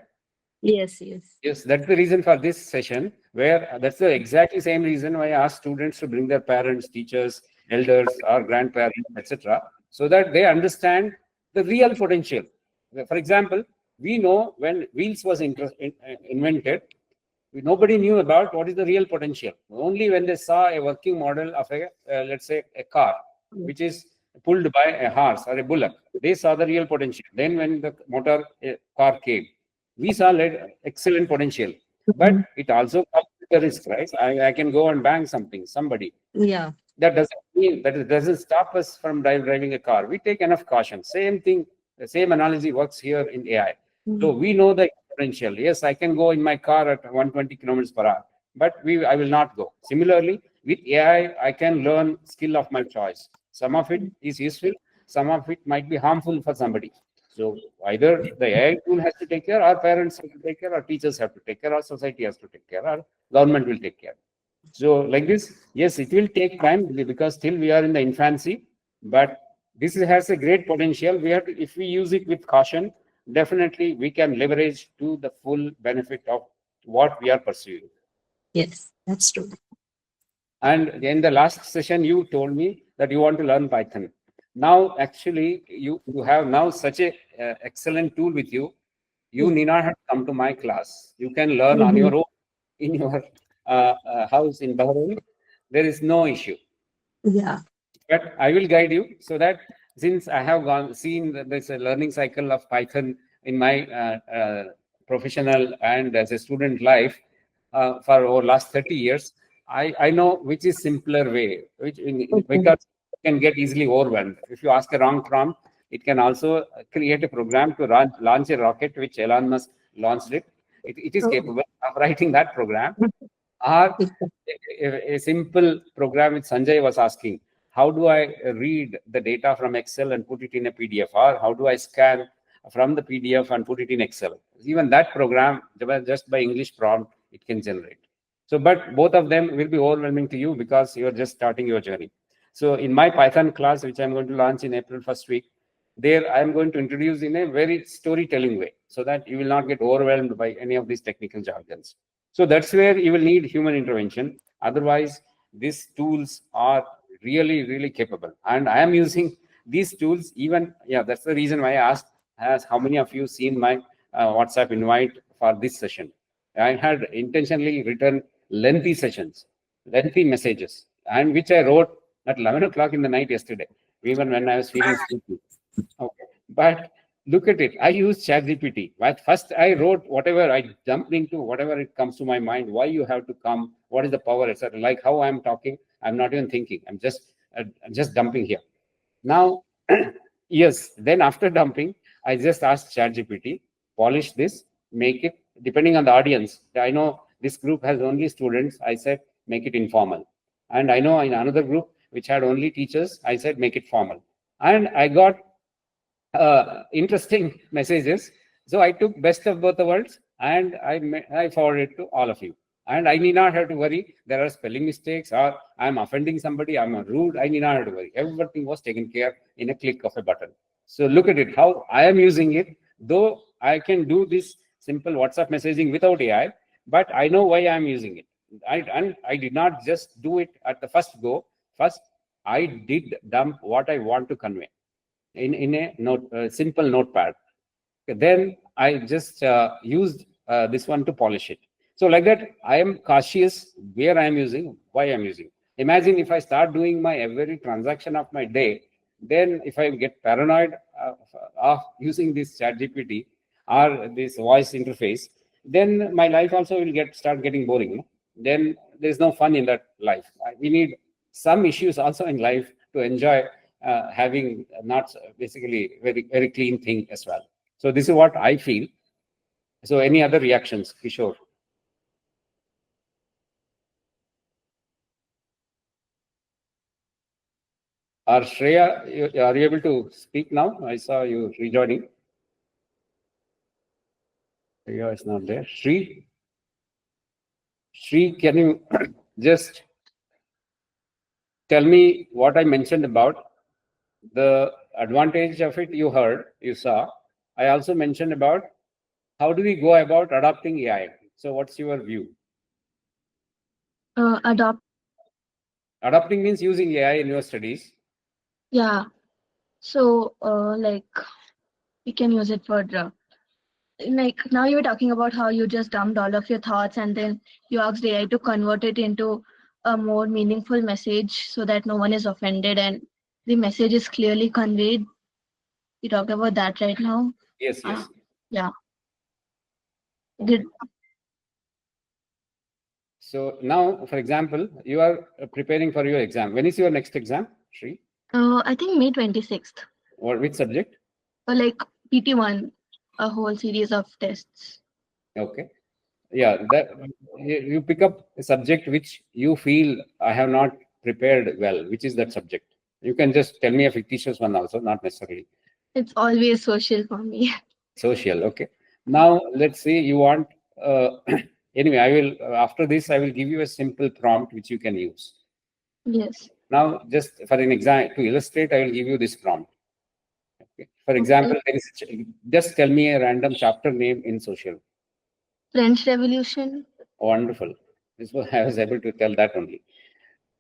Yes, yes. Yes, that's the reason for this session, where that's the exactly same reason why I ask students to bring their parents, teachers, elders, or grandparents, etc., so that they understand the real potential. For example, we know when wheels was invented, nobody knew about what is the real potential. Only when they saw a working model of a, let's say, a car, which is pulled by a horse or a bullock, they saw the real potential. Then when the motor car came, we saw excellent potential. But it also comes with the risk, right? I can go and bang somebody. Yeah. That doesn't mean that it doesn't stop us from driving a car. We take enough caution. Same thing, the same analogy works here in AI. So we know the potential. Yes, I can go in my car at 120 kilometers per hour, but I will not go. Similarly, with AI, I can learn skill of my choice. Some of it is useful, some of it might be harmful for somebody. So either the AI tool has to take care, our parents have to take care, our teachers have to take care, our society has to take care, our government will take care. So like this, yes, it will take time because still we are in the infancy, but this has a great potential. We have to, if we use it with caution, definitely we can leverage to the full benefit of what we are pursuing. Yes, that's true. And in the last session, you told me that you want to learn Python. Now, actually, you have now such a excellent tool with you. You need not have to come to my class. You can learn on your own in your house in Bahrain. There is no issue. Yeah. But I will guide you so that since I have seen this learning cycle of Python in my professional and as a student life, for over last 30 years, I know which is simpler way, because it can get easily overwhelmed. If you ask a wrong prompt, it can also create a program to launch a rocket, which Elon Musk launched it. It is capable of writing that program. Or a simple program which Sanjay was asking, how do I read the data from Excel and put it in a PDF? Or how do I scan from the PDF and put it in Excel? Even that program, just by English prompt, it can generate. So, but both of them will be overwhelming to you because you're just starting your journey. So in my Python class, which I'm going to launch in April first week, there I'm going to introduce in a very storytelling way so that you will not get overwhelmed by any of these technical jargons. So that's where you will need human intervention. Otherwise, these tools are really, really capable. And I am using these tools even, that's the reason why I asked, how many of you seen my WhatsApp invite for this session? I had intentionally written lengthy sessions, lengthy messages, and which I wrote at 11 o'clock in the night yesterday, even when I was feeling sleepy. Okay. But look at it. I use ChatGPT. But first, I wrote whatever, I jumped into whatever it comes to my mind. Why you have to come? What is the power, etc. Like how I'm talking, I'm not even thinking. I'm just dumping here. Now, yes. Then after dumping, I just asked ChatGPT, polish this, make it depending on the audience. I know this group has only students. I said make it informal, and I know in another group which had only teachers, I said make it formal, and I got interesting messages. So I took best of both the worlds and I forwarded it to all of you. And I need not have to worry there are spelling mistakes or I'm offending somebody, I'm rude. I need not have to worry. Everything was taken care in a click of a button. So look at it, how I am using it. Though I can do this simple WhatsApp messaging without AI, but I know why I'm using it. And I did not just do it at the first go. First, I did dump what I want to convey in a simple notepad. Then I just used this one to polish it. So like that, I am cautious where I am using, why I am using. Imagine if I start doing my every transaction of my day, then if I get paranoid of using this ChatGPT or this voice interface, then my life also will start getting boring. Then there's no fun in that life. We need some issues also in life to enjoy having not basically very clean thing as well. So this is what I feel. So any other reactions, Kishore? Or Shreya, are you able to speak now? I saw you rejoining. Shreya is not there. Shri, can you just tell me what I mentioned about the advantage of it? You heard, you saw. I also mentioned about how do we go about adopting AI? So what's your view? Adopting means using AI in your studies. Yeah. So, like, we can use it for like now you were talking about how you just dumped all of your thoughts and then you asked AI to convert it into a more meaningful message so that no one is offended and the message is clearly conveyed. You talked about that right now. Yes, yes. Yeah. Good. So now, for example, you are preparing for your exam. When is your next exam, Shri? I think May 26th. Or which subject? Like PT1, a whole series of tests. Okay. Yeah, that you pick up a subject which you feel I have not prepared well. Which is that subject? You can just tell me a fictitious one also, not necessarily. It's always social for me. Social, okay. Now let's say you want. Anyway, I will after this I will give you a simple prompt which you can use. Yes. Now, just for an example, to illustrate, I will give you this prompt. Okay. For example, just tell me a random chapter name in social. French Revolution. Wonderful. This was I was able to tell that only.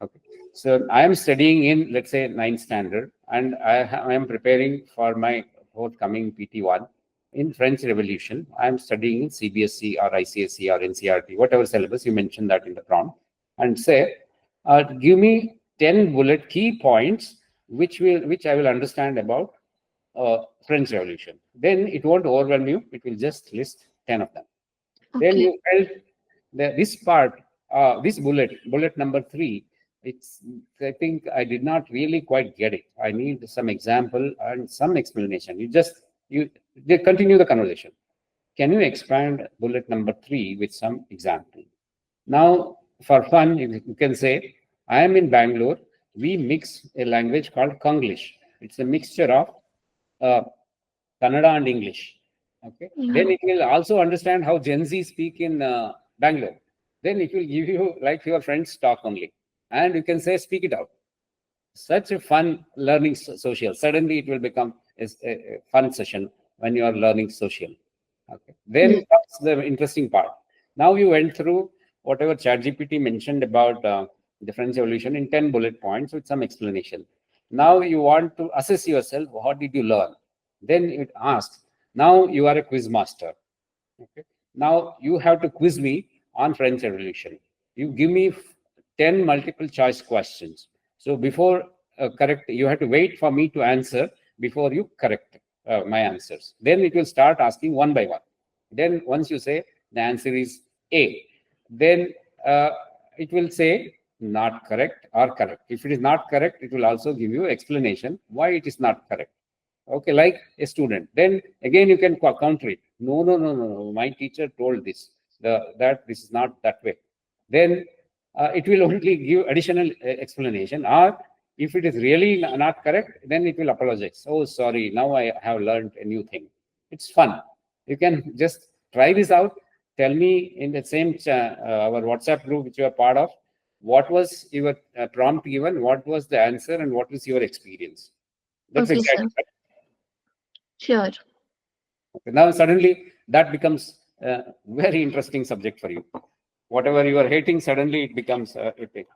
Okay. So I am studying in, let's say, 9th standard, and I am preparing for my forthcoming PT1 in French Revolution. I am studying in CBSE or ICSE or NCRT, whatever syllabus you mentioned that in the prompt, and say, give me 10 bullet key points which I will understand about French Revolution. Then it won't overwhelm you. It will just list 10 of them. Okay. Then you felt this part, this bullet number 3, I think I did not really quite get it. I need some example and some explanation. They continue the conversation. Can you expand bullet number 3 with some example? Now, for fun, you can say, I am in Bangalore. We mix a language called Konglish. It's a mixture of Kannada and English. Okay. Then it will also understand how Gen Z speak in Bangalore. Then it will give you like your friends talk only. And you can say, speak it out. Such a fun learning social. Suddenly it will become a fun session when you are learning social. Okay. Then that's the interesting part. Now you went through whatever ChatGPT mentioned about difference evolution in 10 bullet points with some explanation. Now you want to assess yourself. What did you learn? Then it asks, now you are a quiz master. Okay. Now you have to quiz me on French Revolution. You give me 10 multiple choice questions. So before correct, you have to wait for me to answer before you correct my answers. Then it will start asking one by one. Then once you say the answer is A, then it will say not correct or correct. If it is not correct, it will also give you explanation why it is not correct. Okay, like a student. Then again you can counter it. No. My teacher told this. That this is not that way. Then it will only give additional explanation. Or if it is really not correct, then it will apologize. Oh, sorry. Now I have learned a new thing. It's fun. You can just try this out. Tell me in the same our WhatsApp group which you are part of, what was your prompt given, what was the answer, and what is your experience. That's Okay, exactly sir. right. Sure. Okay. Now suddenly that becomes a very interesting subject for you. Whatever you are hating, suddenly it becomes it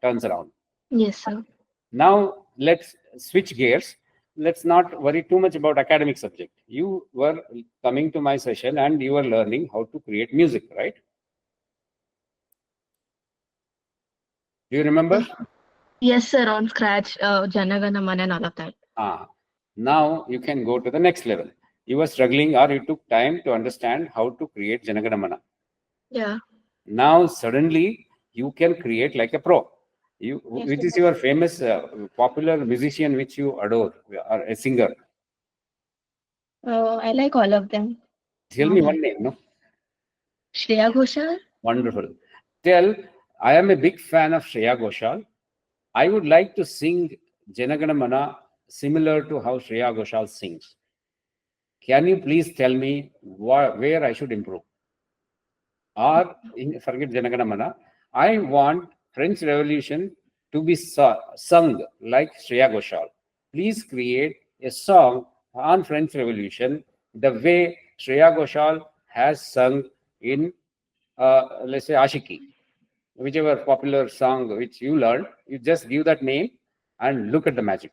turns around. Yes, sir. Now let's switch gears. Let's not worry too much about academic subject. You were coming to my session and you were learning how to create music, right? Do you remember? Yes, sir. On Scratch, Janagana Mana and all of that. Now you can go to the next level. You were struggling or you took time to understand how to create Janagana Mana. Yeah. Now suddenly you can create like a pro. Which is your famous popular musician which you adore, or a singer? I like all of them. Tell me one name, no? Shreya Ghoshal. Wonderful. Tell, I am a big fan of Shreya Ghoshal. I would like to sing Janagana Mana similar to how Shreya Ghoshal sings. Can you please tell me where I should improve? Or forget Janagana Mana. I want French Revolution to be sung like Shreya Ghoshal. Please create a song on French Revolution the way Shreya Ghoshal has sung in, let's say, Ashiki. Whichever popular song which you learned, you just give that name and look at the magic.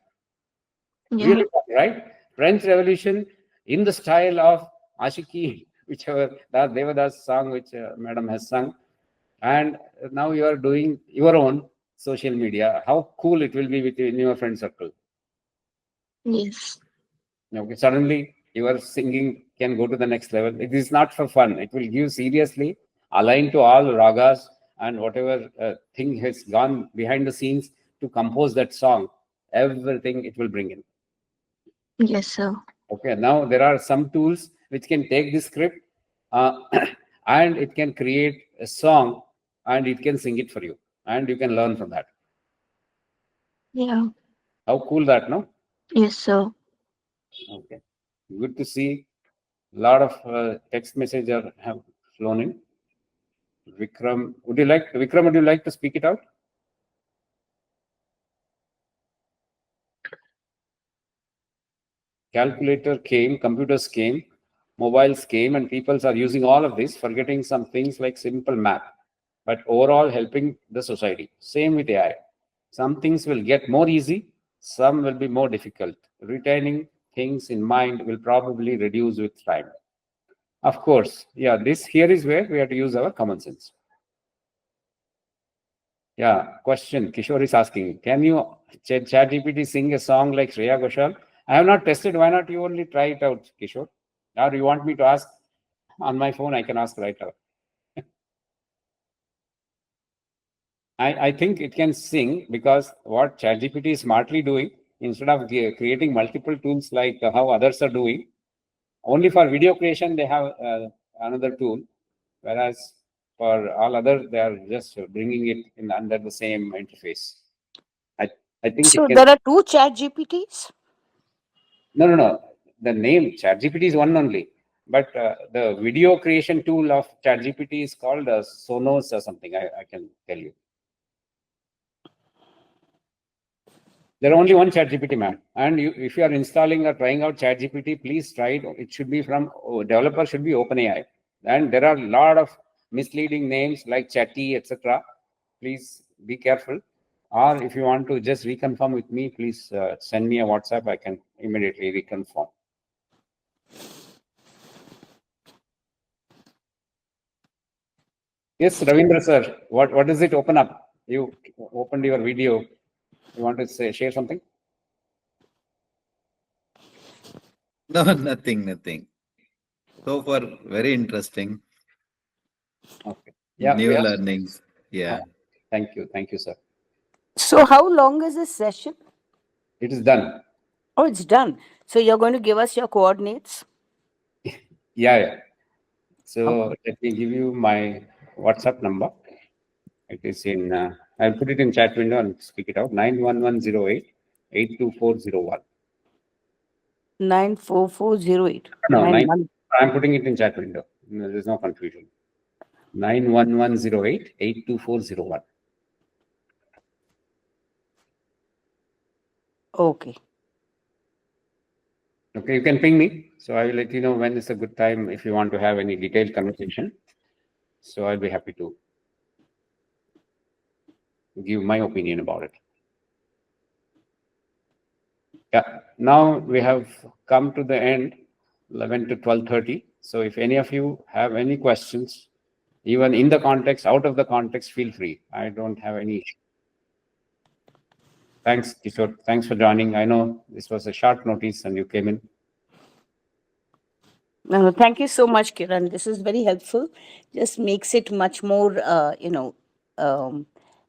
Yeah. Really fun, right? French Revolution in the style of Ashiki, whichever that Devadas song which Madam has sung, and now you are doing your own social media. How cool it will be within your friend circle. Yes. Okay, suddenly your singing can go to the next level. It is not for fun. It will give seriously, aligned to all ragas and whatever thing has gone behind the scenes to compose that song. Everything it will bring in. Yes, sir. Okay, now there are some tools which can take this script and it can create a song and it can sing it for you and you can learn from that. Yeah. How cool that, no? Yes, sir. Okay, good to see. A lot of text messages have flown in. Vikram, would you like to speak it out? Calculator came, computers came, mobiles came, and people are using all of this, forgetting some things like simple math, but overall helping the society. Same with AI. Some things will get more easy, some will be more difficult. Retaining things in mind will probably reduce with time. Of course, yeah, this here is where we have to use our common sense. Yeah, question. Kishore is asking, can you ChatGPT sing a song like Shreya Ghoshal? I have not tested. Why not you only try it out, Kishore? Or you want me to ask on my phone? I can ask right now. I think it can sing, because what ChatGPT is smartly doing, instead of creating multiple tools like how others are doing, only for video creation they have another tool, whereas for all other they are just bringing it in under the same interface. I think So it can. there are two chat GPTs? No. The name ChatGPT is one only, but the video creation tool of ChatGPT is called Sonos or something. I can tell you. There are only one ChatGPT, ma'am. And if you are installing or trying out ChatGPT, please try it. It should be from developer should be OpenAI. And there are a lot of misleading names like Chatty, etc. Please be careful. Or if you want to just reconfirm with me, please send me a WhatsApp. I can immediately reconfirm. Yes, Ravindra sir. What does it open up? You opened your video. You want to share something? No, nothing. So far, very interesting. Okay. New learnings. Yeah. Thank you, sir. So how long is this session? It is done. Oh, it's done. So you're going to give us your coordinates? Yeah. So let me give you my WhatsApp number. It is in, I'll put it in chat window and speak it out. 91108 82401. 94408. No, I'm putting it in chat window. No, there's no confusion. 91108 82401. Okay. Okay, you can ping me. So I will let you know when is a good time if you want to have any detailed conversation. So I'll be happy to give my opinion about it. Yeah, now we have come to the end, 11 to 12:30. So if any of you have any questions, even in the context, out of the context, feel free. I don't have any issue. Thanks, Kishore. Thanks for joining. I know this was a short notice and you came in. No, thank you so much, Kiran. This is very helpful. Just makes it much more,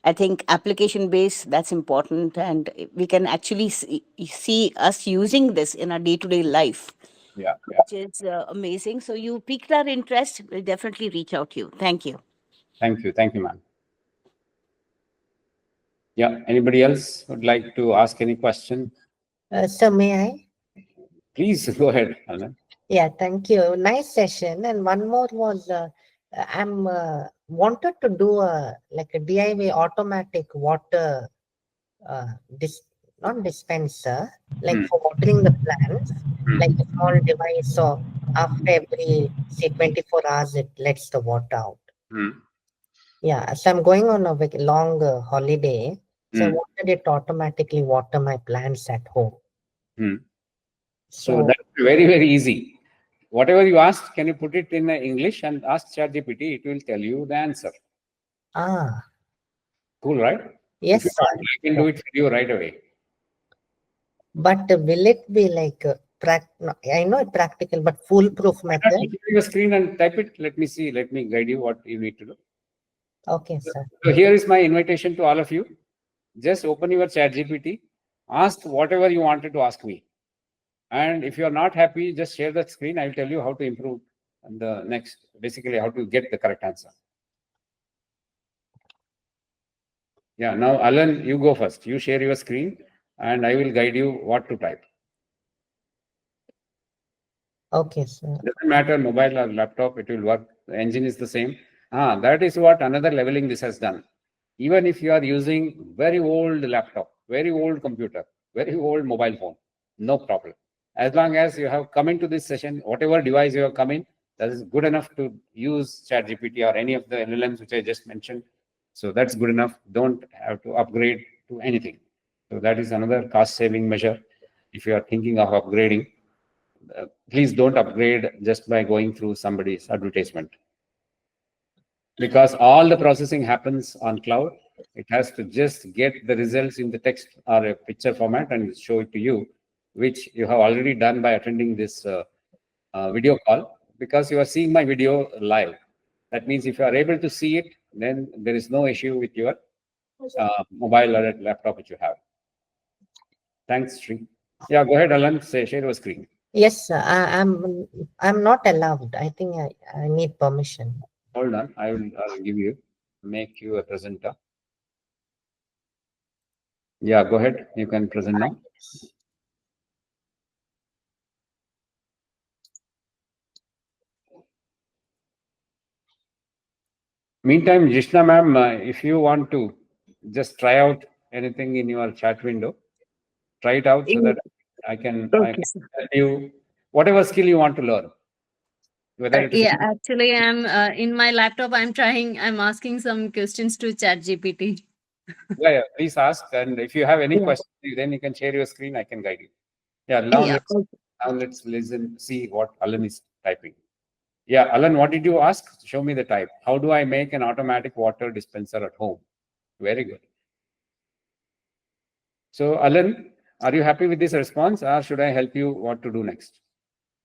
I think application based, that's important. And we can actually see us using this in our day-to-day life. Yeah. Which is amazing. So you piqued our interest. We'll definitely reach out to you. Thank you. Thank you, ma'am. Yeah, anybody else would like to ask any question? So may I? Please go ahead, Alan. Yeah, thank you. Nice session. And one more was, I'm wanted to do like a DIY automatic water, not dispenser, like for watering the plants, like a small device. So after every, say, 24 hours, it lets the water out. Yeah, so I'm going on a long holiday. So I wanted it to automatically water my plants at home. So that's very, very easy. Whatever you ask, can you put it in English and ask ChatGPT? It will tell you the answer. Cool, right? Yes, if you want, I can do it for you right away. But will it be like I know it's practical, but foolproof method? Share your screen and type it. Let me see. Let me guide you what you need to do. Okay, sir. So here is my invitation to all of you. Just open your ChatGPT. Ask whatever you wanted to ask me. And if you are not happy, just share that screen. I'll tell you how to improve the next, basically how to get the correct answer. Yeah, now Alan, you go first. You share your screen and I will guide you what to type. Okay, sir. Doesn't matter, mobile or laptop, it will work. The engine is the same. That is what another leveling this has done. Even if you are using very old laptop, very old computer, very old mobile phone, no problem. As long as you have come into this session, whatever device you have come in, that is good enough to use ChatGPT or any of the LLMs which I just mentioned. So that's good enough. Don't have to upgrade to anything. So that is another cost saving measure. If you are thinking of upgrading, please don't upgrade just by going through somebody's advertisement. Because all the processing happens on cloud. It has to just get the results in the text or a picture format and show it to you, which you have already done by attending this video call, because you are seeing my video live. That means if you are able to see it, then there is no issue with your mobile or a laptop which you have. Thanks, Sri. Yeah, go ahead, Alan. Share your screen. Yes, sir. I'm not allowed. I think I need permission. Hold on. I'll give you, make you a presenter. Yeah, go ahead. You can present now. Meantime, Jishna ma'am, if you want to just try out anything in your chat window, try it out so that I can tell you whatever skill you want to learn. Whether it is Yeah, actually, I'm in my laptop. I'm asking some questions to ChatGPT. yeah, please ask. And if you have any Yeah. questions, then you can share your screen. I can guide you. Yeah, now, Yeah, let's listen, see what Alan is typing. Yeah, Alan, what did you ask? Show me the type. How do I make an automatic water dispenser at home? Very good. So, Alan, are you happy with this response, or should I help you what to do next?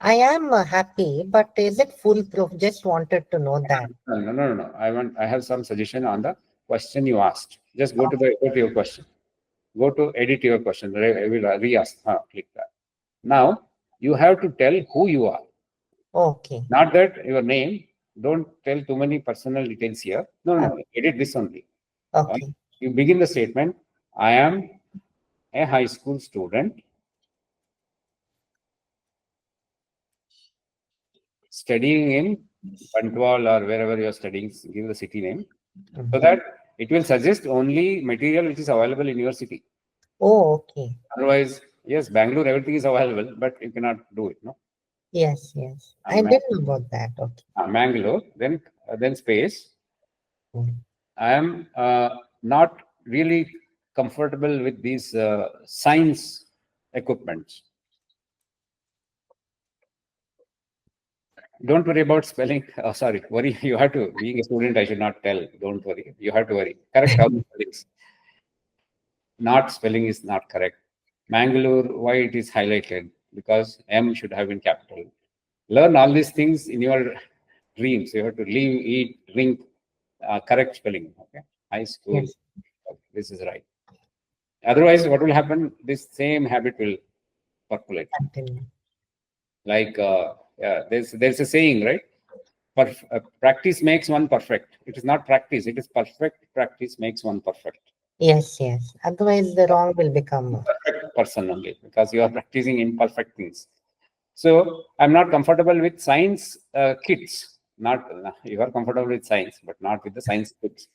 I am happy, but is it foolproof? Just wanted to know that. No. I have some suggestion on the question you asked. Just go to your question. Go to edit your question. I will re-ask. Click that. Now you have to tell who you are. Okay. Not that your name. Don't tell too many personal details here. No. Edit this only. Okay. You begin the statement. I am a high school student studying in Bantwal or wherever you are studying. Give the city name, so that it will suggest only material which is available in your city. Oh, okay. Otherwise, yes, Bangalore, everything is available, but you cannot do it, no? Yes. I didn't know about that. Okay. Bangalore, then space. I am not really comfortable with these science equipments. Don't worry about spelling. Oh, sorry, worry. You have to. Being a student, I should not tell. Don't worry. You have to worry. Correct all the spellings. Not spelling is not correct. Mangalore, why it is highlighted? Because M should have been capital. Learn all these things in your dreams. You have to live, eat, drink, correct spelling. Okay, high school. Yes. Okay, this is right. Otherwise, what will happen? This same habit will percolate. Like there's a saying, right? Practice makes one perfect. It is not practice. It is perfect practice makes one perfect. Yes. Otherwise, the wrong will become perfect person only, because you are practicing imperfect things. So I'm not comfortable with science kits. Not you are comfortable with science, but not with the science kits.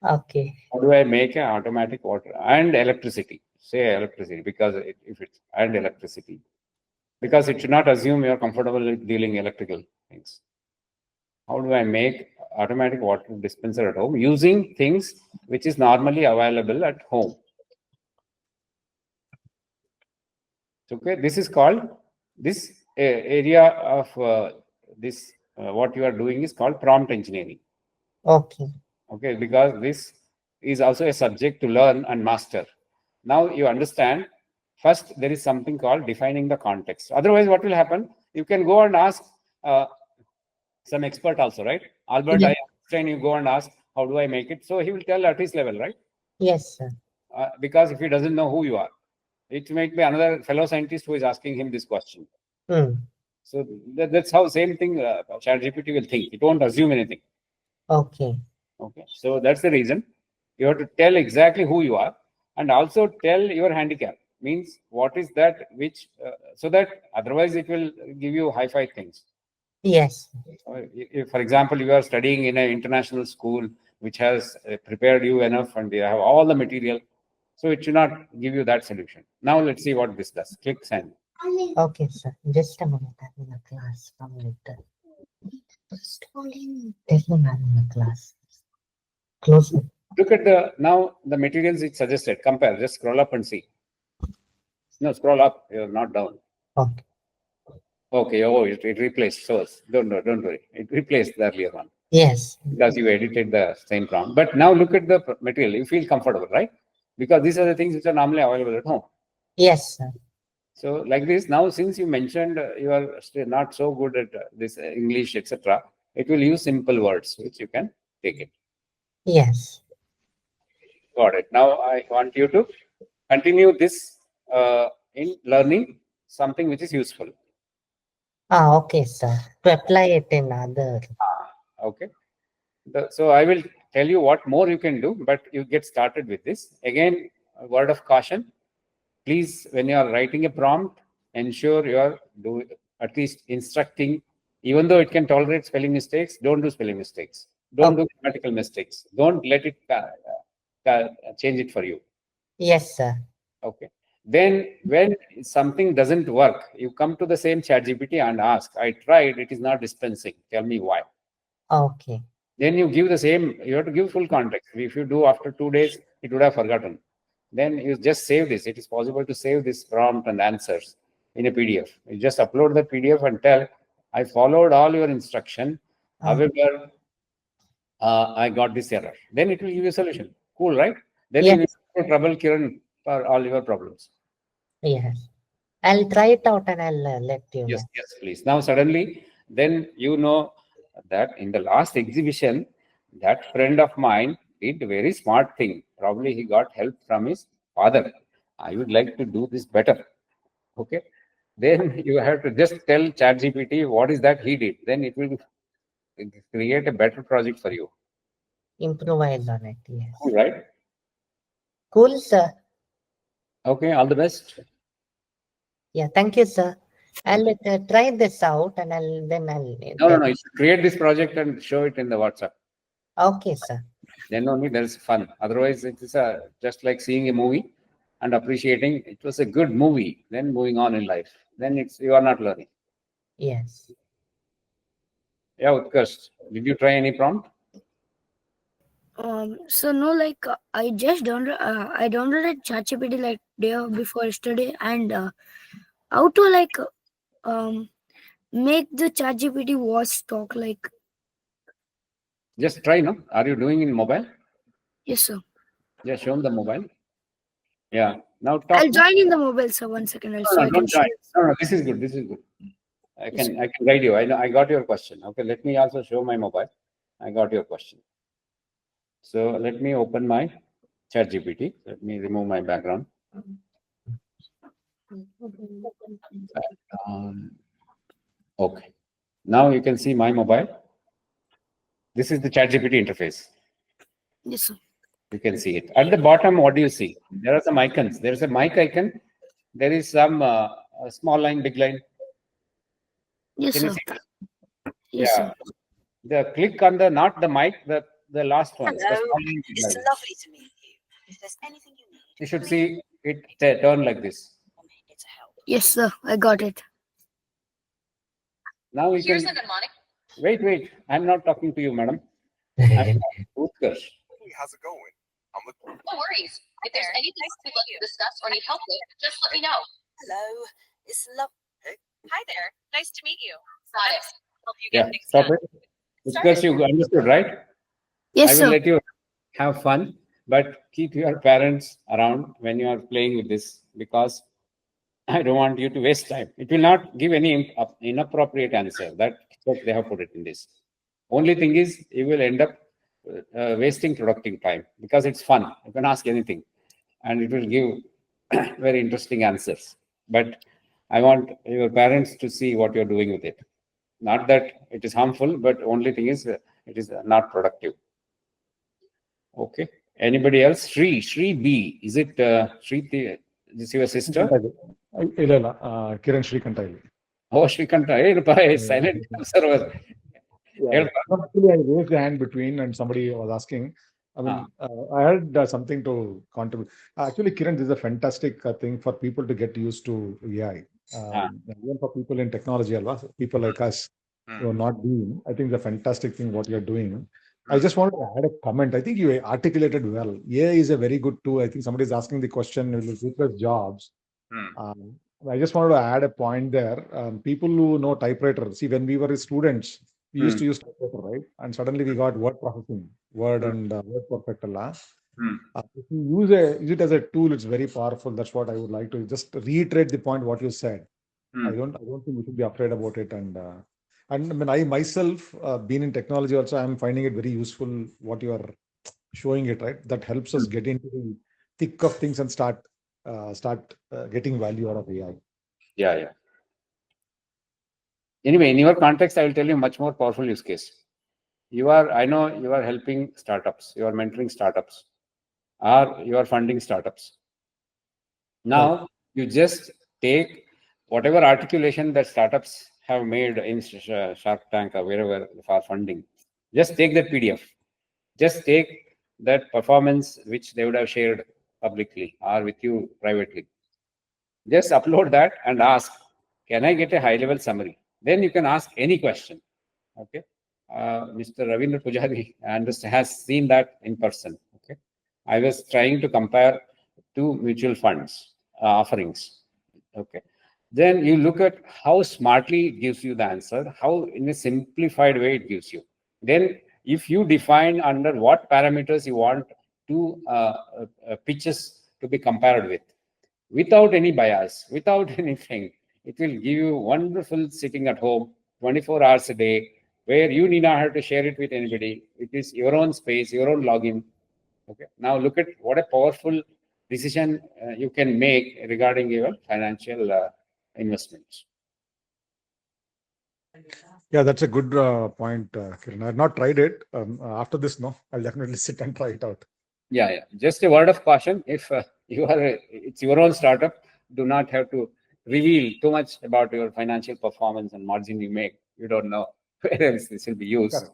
Okay. How do I make an automatic water and electricity? Say electricity, because if it's and electricity, because it should not assume you are comfortable with dealing electrical things. How do I make automatic water dispenser at home using things which is normally available at home? Okay, this is called this area of this what you are doing is called prompt engineering. Okay. Okay, because this is also a subject to learn and master. Now you understand. First, there is something called defining the context. Otherwise, what will happen? You can go and ask some expert also, right? Albert Einstein, you go and ask, how do I make it? So he will tell at his level, right? Yes, sir. Because if he doesn't know who you are, it might be another fellow scientist who is asking him this question. So that's how same thing ChatGPT will think. It won't assume anything. Okay. So that's the reason you have to tell exactly who you are, and also tell your handicap. Means what is that which so that otherwise it will give you hi-fi things. Yes. If, for example, you are studying in an international school which has prepared you enough and they have all the material, so it should not give you that solution. Now let's see what this does. Click send. Okay, sir. Just a minute. I'm in a class from later. There's no man in the class. Close it. Look at the materials it suggested. Compare. Just scroll up and see. No, scroll up. You're not down. Okay. Okay. Oh, it replaced source. Don't worry. It replaced the earlier one. Yes. Because you edited the same prompt. But now look at the material. You feel comfortable, right? Because these are the things which are normally available at home. Yes, sir. So like this, now since you mentioned you are still not so good at this English, etc., it will use simple words which you can take it. Yes. Got it. Now I want you to continue this in learning something which is useful. Okay, sir. To apply it in other. Okay. So I will tell you what more you can do, but you get started with this. Again, a word of caution. Please, when you are writing a prompt, ensure you are at least instructing, even though it can tolerate spelling mistakes, don't do spelling mistakes. Don't do grammatical mistakes. Don't let it change it for you. Yes, sir. Okay. Then when something doesn't work, you come to the same ChatGPT and ask, I tried, it is not dispensing. Tell me why. Okay. Then you give the same, you have to give full context. If you do after 2 days, it would have forgotten. Then you just save this. It is possible to save this prompt and answers in a PDF. You just upload the PDF and tell, I followed all your instruction. However, I got this error. Then it will give you a solution. Cool, right? Then you will have trouble, Kiran, for all your problems. Yes. I'll try it out and I'll let you know. Yes, please. Now, suddenly, then you know that in the last exhibition, that friend of mine did a very smart thing. Probably he got help from his father. I would like to do this better. Okay. Then you have to just tell ChatGPT what is that he did. Then it will create a better project for you. Improvise on it. Yes. Cool, right? Cool, sir. Okay. All the best. Yeah. Thank you, sir. I'll try this out and I'll. No. You should create this project and show it in the WhatsApp. Okay, sir. Then only there is fun. Otherwise, it is just like seeing a movie and appreciating it was a good movie. Then moving on in life. Then you are not learning. Yes. Yeah, Utkarsh, did you try any prompt? So no, like I just downloaded ChatGPT like day before yesterday, and how to like make the ChatGPT voice talk like. Just try, no? Are you doing in mobile? Yes, sir. Yeah, show them the mobile. Yeah. Now talk. I'll join in the mobile, sir. 1 second. No, don't join. No, this is good. This is good. I can guide you. I know. I got your question. Okay, let me also show my mobile. I got your question. So let me open my ChatGPT. Let me remove my background. Okay. Now you can see my mobile. This is the ChatGPT interface. Yes, sir. You can see it. At the bottom, what do you see? There are some icons. There is a mic icon. There is some small line, big line. Yes, can sir. You see it? Yes, yeah. sir. The click on the not the mic, the last one. Hello, it's lovely to meet you. If there's anything you need, You should see it turn like this. Yes, sir. I got it. Now we Here's can a mnemonic. wait. I'm not talking to you, madam. I'm Utkarsh. How's it going? No worries. If there's anything you'd like to discuss or need help with, just let me know. Hello, it's love. Hi there. Nice to meet you. Got it. Help you get Yeah, things stop done. it. Utkarsh, you understood, right? Yes, I will sir. let you have fun, but keep your parents around when you are playing with this because I don't want you to waste time. It will not give any inappropriate answer. That's what they have put it in this. Only thing is, you will end up wasting productive time because it's fun. You can ask anything, and it will give very interesting answers. But I want your parents to see what you're doing with it. Not that it is harmful, but only thing is it is not productive. Okay. Anybody else? Shri B. Is it Shri? Is your sister? ಇಲ್ಲ ಕಿರಣ್ ಶ್ರೀಕಂಠ ಇಲ್ಲಿ. Oh, Shrikanta. Hey, silent observer. Actually, I raised the hand between and somebody was asking. I mean, I had something to contribute. Actually, Kiran, this is a fantastic thing for people to get used to AI. Even for people in technology, people like us who are not doing, I think it's a fantastic thing what you're doing. I just wanted to add a comment. I think you articulated well. AI is a very good tool. I think somebody is asking the question, will it replace jobs? I just wanted to add a point there. People who know typewriter, see, when we were students, we used to use typewriter, right? And suddenly we got word processing, Word and Word Perfect. If you use it as a tool, it's very powerful. That's what I would like to just reiterate the point what you said. I don't think we should be afraid about it. And I mean, I myself, being in technology also, I'm finding it very useful what you are showing it, right? That helps us get into the thick of things and start getting value out of AI. Yeah. Anyway, in your context, I will tell you much more powerful use case. I know you are helping startups, you are mentoring startups, or you are funding startups. Now, you just take whatever articulation that startups have made in Shark Tank or wherever for funding, just take that PDF. Just take that performance which they would have shared publicly or with you privately. Just upload that and ask, can I get a high-level summary? Then you can ask any question. Okay. Mr. Ravindra Pujari has seen that in person. Okay. I was trying to compare two mutual funds offerings. Okay. Then you look at how smartly it gives you the answer, how in a simplified way it gives you. Then if you define under what parameters you want two pitches to be compared with, without any bias, without anything, it will give you wonderful sitting at home 24 hours a day, where you need not have to share it with anybody. It is your own space, your own login. Okay. Now look at what a powerful decision you can make regarding your financial investments. Yeah, that's a good point, Kiran. I have not tried it. After this, no, I'll definitely sit and try it out. Yeah. Just a word of caution: if it's your own startup, do not have to reveal too much about your financial performance and margin you make. You don't know where else this will be used. Correct.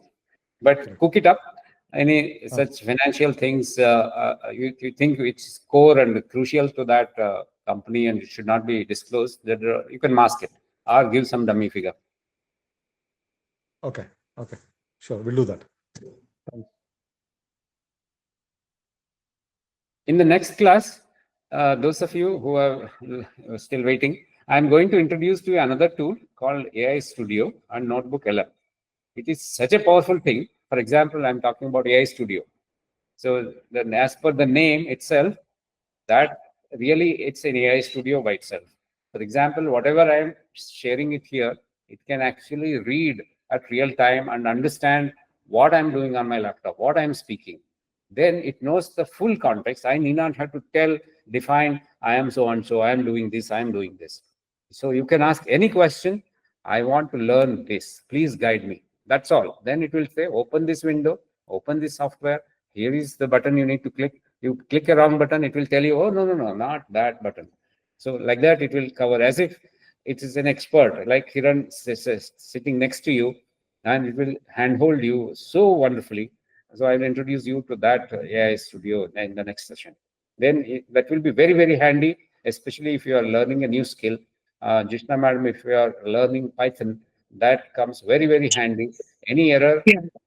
But cook it up. Any such financial things you think it's core and crucial to that company and it should not be disclosed, that you can mask it or give some dummy figure. Okay. Sure, we'll do that. Thanks. In the next class, those of you who are still waiting, I'm going to introduce to you another tool called AI Studio and Notebook LM. It is such a powerful thing. For example, I'm talking about AI Studio. So as per the name itself, that really it's an AI Studio by itself. For example, whatever I'm sharing it here, it can actually read at real time and understand what I'm doing on my laptop, what I'm speaking. Then it knows the full context. I need not have to define, I am so and so, I am doing this, I am doing this. So you can ask any question. I want to learn this. Please guide me. That's all. Then it will say, open this window, open this software. Here is the button you need to click. You click a wrong button, it will tell you, oh, no, not that button. So like that, it will cover as if it is an expert, like Kiran sitting next to you, and it will handhold you so wonderfully. So I will introduce you to that AI Studio in the next session. Then that will be very, very handy, especially if you are learning a new skill. Jishna madam, if you are learning Python, that comes very, very handy. Any error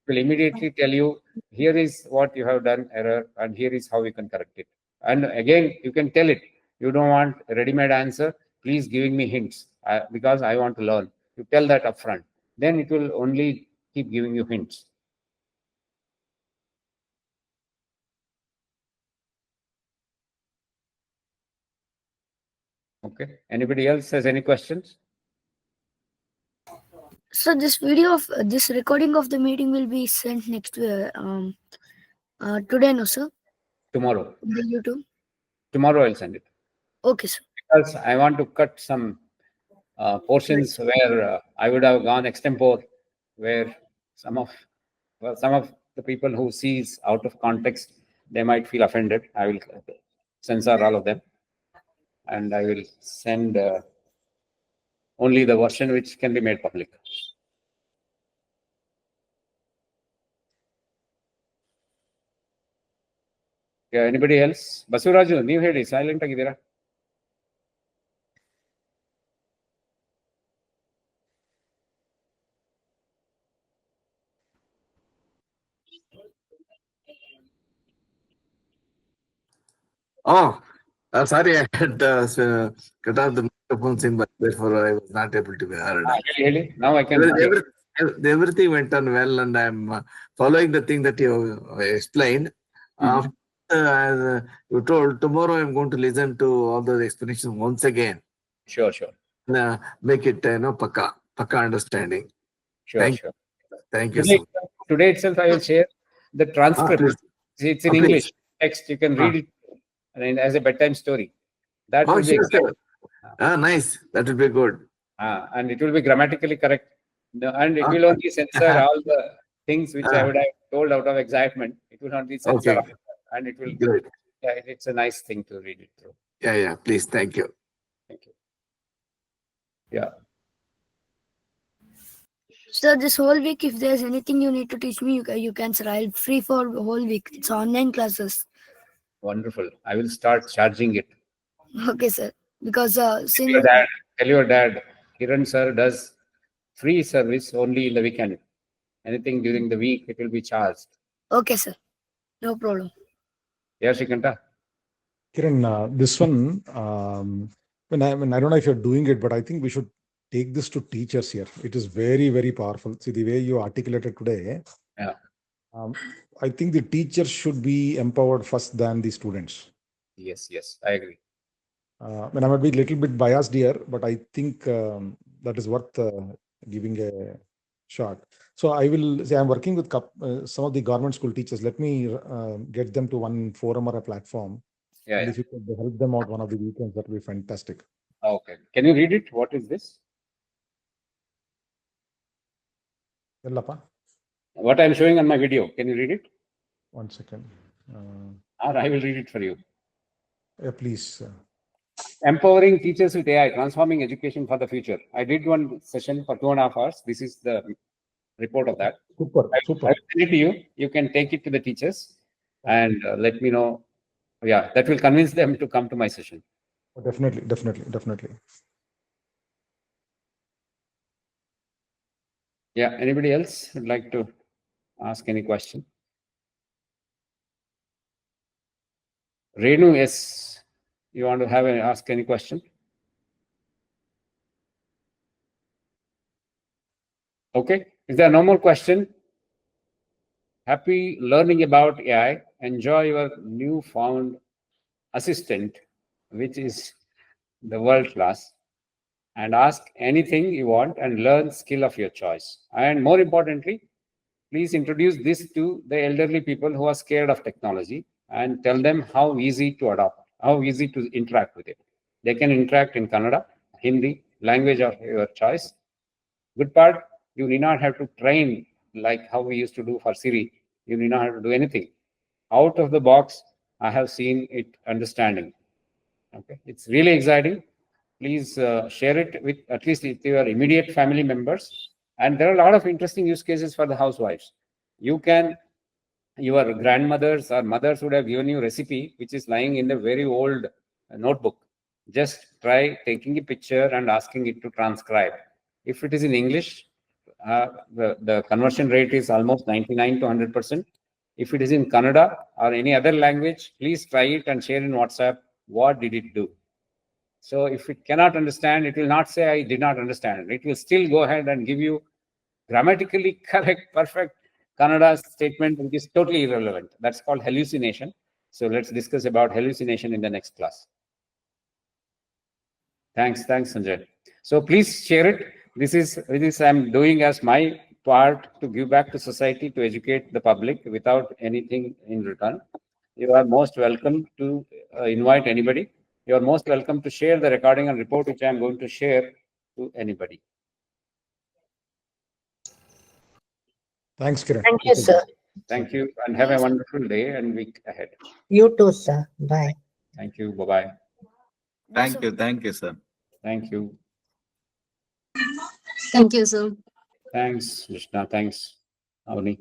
will immediately tell you, here is what you have done error, and here is how you can correct it. And again, you can tell it, you don't want a ready-made answer, please giving me hints because I want to learn. You tell that upfront. Then it will only keep giving you hints. Okay. Anybody else has any questions? So this video of this recording of the meeting will be sent next today, no sir? Tomorrow. The YouTube. Tomorrow I'll send it. Okay, sir. Because I want to cut some portions where I would have gone extempore, where some of the people who sees out of context, they might feel offended. I will censor all of them, and I will send only the version which can be made public. Yeah, anybody else? Basuraju, ನೀವು ಹೇಳಿ, silent ಆಗಿದ್ದೀರಾ? Oh, sorry, I had cut off the microphone thing, but therefore I was not able to be heard. Now I can. Everything went on well, and I'm following the thing that you explained. As you told, tomorrow I'm going to listen to all those explanations once again. Sure. Make it pakka understanding. Sure. Thank you. Today itself, I will share the transcript. See, it's in please. English text. You can read it as a bedtime story. That will be sure, exciting. sure. Nice. That will be good. And it will be grammatically correct. And it will only censor all the things which I would have told out of excitement. It will only censor all of that. And it will. Great. Yeah, it's a nice thing to read it through. Yeah. Please. Thank you. Thank you. Yeah. Sir, this whole week, if there's anything you need to teach me, you can, sir. I'll free for the whole week. It's online classes. Wonderful. I will start charging it. Okay, sir. Because Tell your dad, Kiran sir does free service only in the weekend. Anything during the week, it will be charged. Okay, sir. No problem. Yeah, Shrikanta. Kiran, this one, I don't know if you're doing it, but I think we should take this to teachers here. It is very, very powerful. See, the way you articulated today, yeah. I think the teachers should be empowered first than the students. Yes, I agree. I might be a little bit biased here, but I think that is worth giving a shot. So I will say I'm working with some of the government school teachers. Let me get them to one forum or a platform. Yeah, and if you could help them out one of the weekends, that would be fantastic. Okay. Can you read it? What is this? What I'm showing on my video. Can you read it? 1 second. Or I will read it for you. Yeah, please. Empowering teachers with AI, transforming education for the future. I did one session for 2.5 hours. This is the report of that. Super. I will send it to you. You can take it to the teachers and let me know. Yeah, that will convince them to come to my session. Definitely. Yeah, anybody else would like to ask any question? Renu, yes, you want to ask any question? Okay, if there are no more questions, happy learning about AI. Enjoy your newfound assistant, which is the world class, and ask anything you want and learn skill of your choice. And more importantly, please introduce this to the elderly people who are scared of technology and tell them how easy to adopt, how easy to interact with it. They can interact in Kannada, Hindi, language of your choice. Good part, you need not have to train like how we used to do for Siri. You need not have to do anything. Out of the box, I have seen it understanding. Okay, it's really exciting. Please share it with at least with your immediate family members. And there are a lot of interesting use cases for the housewives. Your grandmothers or mothers would have given you recipe, which is lying in the very old notebook. Just try taking a picture and asking it to transcribe. If it is in English, the conversion rate is almost 99 to 100%. If it is in Kannada or any other language, please try it and share in WhatsApp. What did it do? So if it cannot understand, it will not say, I did not understand. It will still go ahead and give you grammatically correct, perfect Kannada statement, which is totally irrelevant. That's called hallucination. So let's discuss about hallucination in the next class. Thanks, Sanjay. So please share it. This is I'm doing as my part to give back to society, to educate the public without anything in return. You are most welcome to invite anybody. You are most welcome to share the recording and report, which I am going to share to anybody. Thanks, Kiran. Thank you, sir. Thank you, and have a wonderful day and week ahead. You too, sir. Bye. Thank you. Bye-bye. Thank you, sir. Thank you. Thank you, sir. Thanks, Krishna. Thanks, Avani.